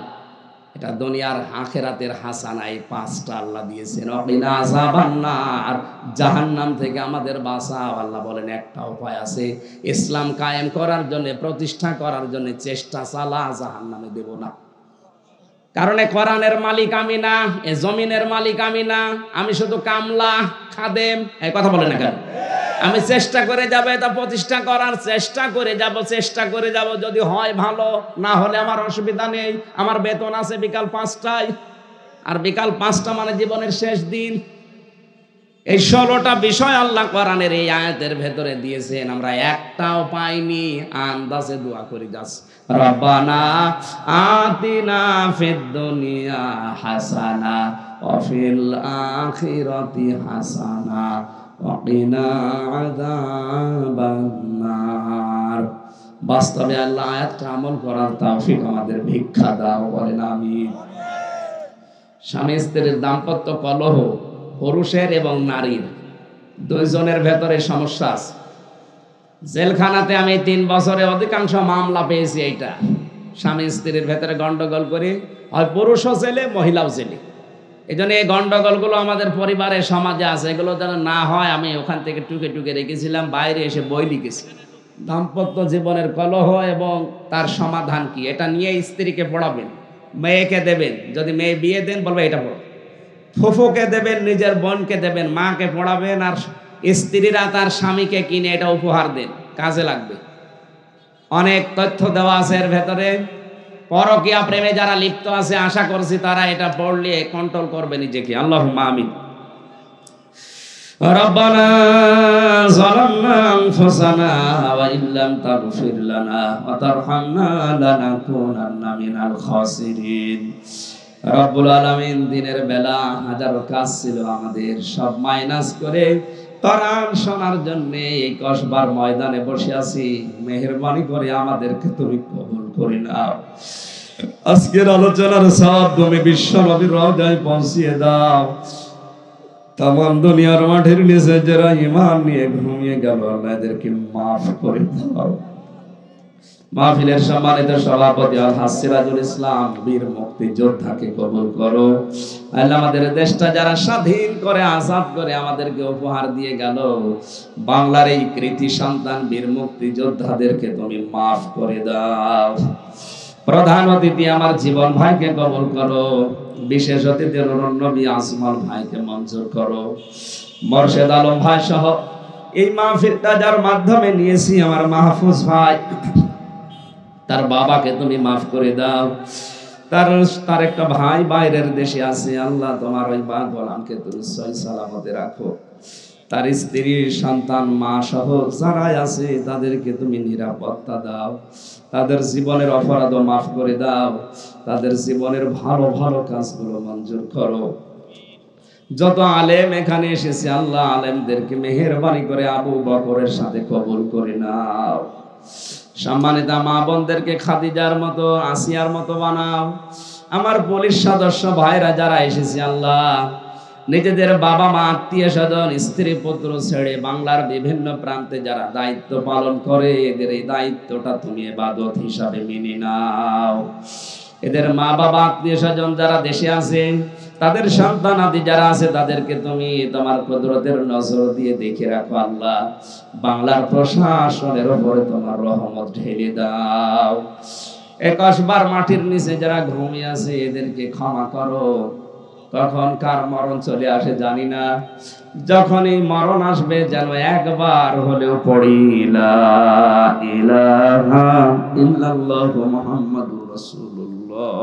এটা দুনিয়ার আখিরাতের হাসানা। এই 5টা আল্লাহ দিয়েছেন। ওয়াকিনা আযাবান্নার, জাহান্নাম থেকে আমাদের বাঁচাও। আল্লাহ বলেন একটা উপায় আছে, ইসলাম কায়েম করার জন্য, প্রতিষ্ঠা করার জন্য চেষ্টা চালা, জাহান্নামে দেব না। কারণ এই কোরআনের মালিক আমি না, এই জমিনের মালিক আমি না, আমি শুধু কামলা, খাদেম। এই কথা বলে না কেন? আমি চেষ্টা করে যাব, এটা প্রতিষ্ঠা করার চেষ্টা করে যাব। যদি হয় ভালো, না হলে আমার অসুবিধা নেই। আমার বেতন আছে বিকাল 5টায়, আর বিকাল 5টা মানে জীবনের শেষ দিন। এই 16টা বিষয় আল্লাহ কোরআনের এই আয়াতের ভেতরে দিয়েছেন, আমরা একটাও পাইনি। আন্দাজে দোয়া করি যাস, রব্বানা আতিনা ফিদ দুনিয়া হাসানা ওয়া ফিল আখিরাতি হাসানা ওয়া কিনা আযাবান্নার। বাস্তবে আল্লাহ আয়াতটা আমল করার তৌফিক আমাদের ভিক্ষা দাও, বলেন আমিন। স্বামী স্ত্রীর দাম্পত্য কলহ, পুরুষের এবং নারীর দুইজনের ভেতরে সমস্যা আছে। জেলখানাতে আমি 3 বছরে অধিকাংশ মামলা পেয়েছি। এইটা স্বামী স্ত্রীর ভেতরে গন্ডগোল করে, হয় পুরুষও জেলে, মহিলাও জেলে। এই জন্য এই গন্ডগোলগুলো আমাদের পরিবারে, সমাজে আছে। এগুলো যেন না হয়, আমি ওখান থেকে টুকে টুকে রেখেছিলাম, বাইরে এসে বই লিখেছি। দাম্পত্য জীবনের কলহ এবং তার সমাধান কি, এটা নিয়ে স্ত্রীকে পড়াবেন, মেয়েকে দেবেন। যদি মেয়ে বিয়ে দেন, বলবে এটা পড়ো। ফুফুকে দেবেন, নিজের বোনকে দেবেন, মাকে পড়াবেন। আর স্ত্রীরা তার স্বামীকে কিনে এটা উপহার দেন, কাজে লাগবে। অনেক তথ্য দেওয়া আছে এর ভেতরে। পরকীয়া প্রেমে যারা লিপ্ত আছে, আশা করছি তারা এটা পড়লে কন্ট্রোল করবে নিজেকে। আল্লাহুম্মা আমিন। রব্বানা যালামনা আনফুসানা ওয়া ইল্লাম তাগফির লানা ওয়া তারহামনা লানাকুনান্না মিনাল খাসিরিন। রব্বুল আলামিন, দিনের বেলা হাজারো কাজ ছিল আমাদের, সব মাইনাস করে কোরআন শোনার জন্য এই কসবার ময়দানে বসে আছি। মেহেরবানি করে আমাদেরকে তুমি কবুল করে নাও। আজকের আলোচনার সওয়াব তুমি বিশ্ব নবীর রওজায় পৌঁছিয়ে দাও। তামাম দুনিয়ার মাঠের নিচে যারা ঈমান নিয়ে ঘুমিয়ে গেল, আল্লাহ এদেরকে মাফ করে দাও। মাহফিলের সম্মানিত সভাপতি আলহাজ সিরাজুল ইসলাম বীর মুক্তিযোদ্ধাকে কবুল করো। আল্লাহ আমাদের দেশটা যারা স্বাধীন করে, আজাদ করে আমাদেরকে উপহার দিয়ে গেল, বাংলার এই কৃতি সন্তান বীর মুক্তিযোদ্ধাদেরকে তুমি মাফ করে দাও। প্রধান অতিথি আমার জীবন ভাইকে কবুল করো। বিশেষ অতিথি নুরুন নবী আজমল ভাইকে মঞ্জুর করো। মোর্শেদ আলম ভাই সহ এই মাহফিলটা যার মাধ্যমে নিয়েছি, আমার মাহফুজ ভাই, তার বাবাকে তুমি মাফ করে দাও। তার একটা ভাই বাইরের দেশে আছে, আল্লাহ তোমার ওই বা গোলামকে তুমি সহি সালামতে রাখো। তার স্ত্রী, সন্তান, মা সহ যারাই আছে তাদেরকে তুমি নিরাপত্তা দাও। তাদের জীবনের অপরাধ মাফ করে দাও। তাদের জীবনের ভালো ভালো কাজগুলো মঞ্জুর করো। যত আলেম এখানে এসেছে, আল্লাহ আলেমদেরকে মেহেরবানি করে আবু বকরের সাথে কবুল করে নাও। সম্মানিত মা বোনদেরকে খাদিজার মতো, আসিয়ার মতো বানাও। আমার পুলিশ সদস্য ভাইরা যারা এসেছে, আল্লাহ নিজেদের বাবা মা, আত্মীয় স্বজন, স্ত্রী পুত্র ছেড়ে বাংলার বিভিন্ন প্রান্তে যারা দায়িত্ব পালন করে, এদের এই দায়িত্বটা তুমি ইবাদত হিসাবে মেনে নাও। এদের মা বাবা, আত্মীয় স্বজন যারা দেশে আছে, তাদের সন্তান আদি যারা আছে, তাদেরকে তুমি তোমার কুদরতের নজর দিয়ে দেখে রাখো। আল্লাহ বাংলার প্রশাসনের উপরে তোমার রহমত ঢেলে দাও। 21 বার মাটির নিচে যারা ঘুমিয়ে আছে, এদেরকে ক্ষমা করো। কখন কার মরণ চলে আসে জানি না। যখনই মরণ আসবে, যেন একবার হলেও পড়ি লা ইলাহা ইল্লাল্লাহু মুহাম্মাদুর রাসূলুল্লাহ।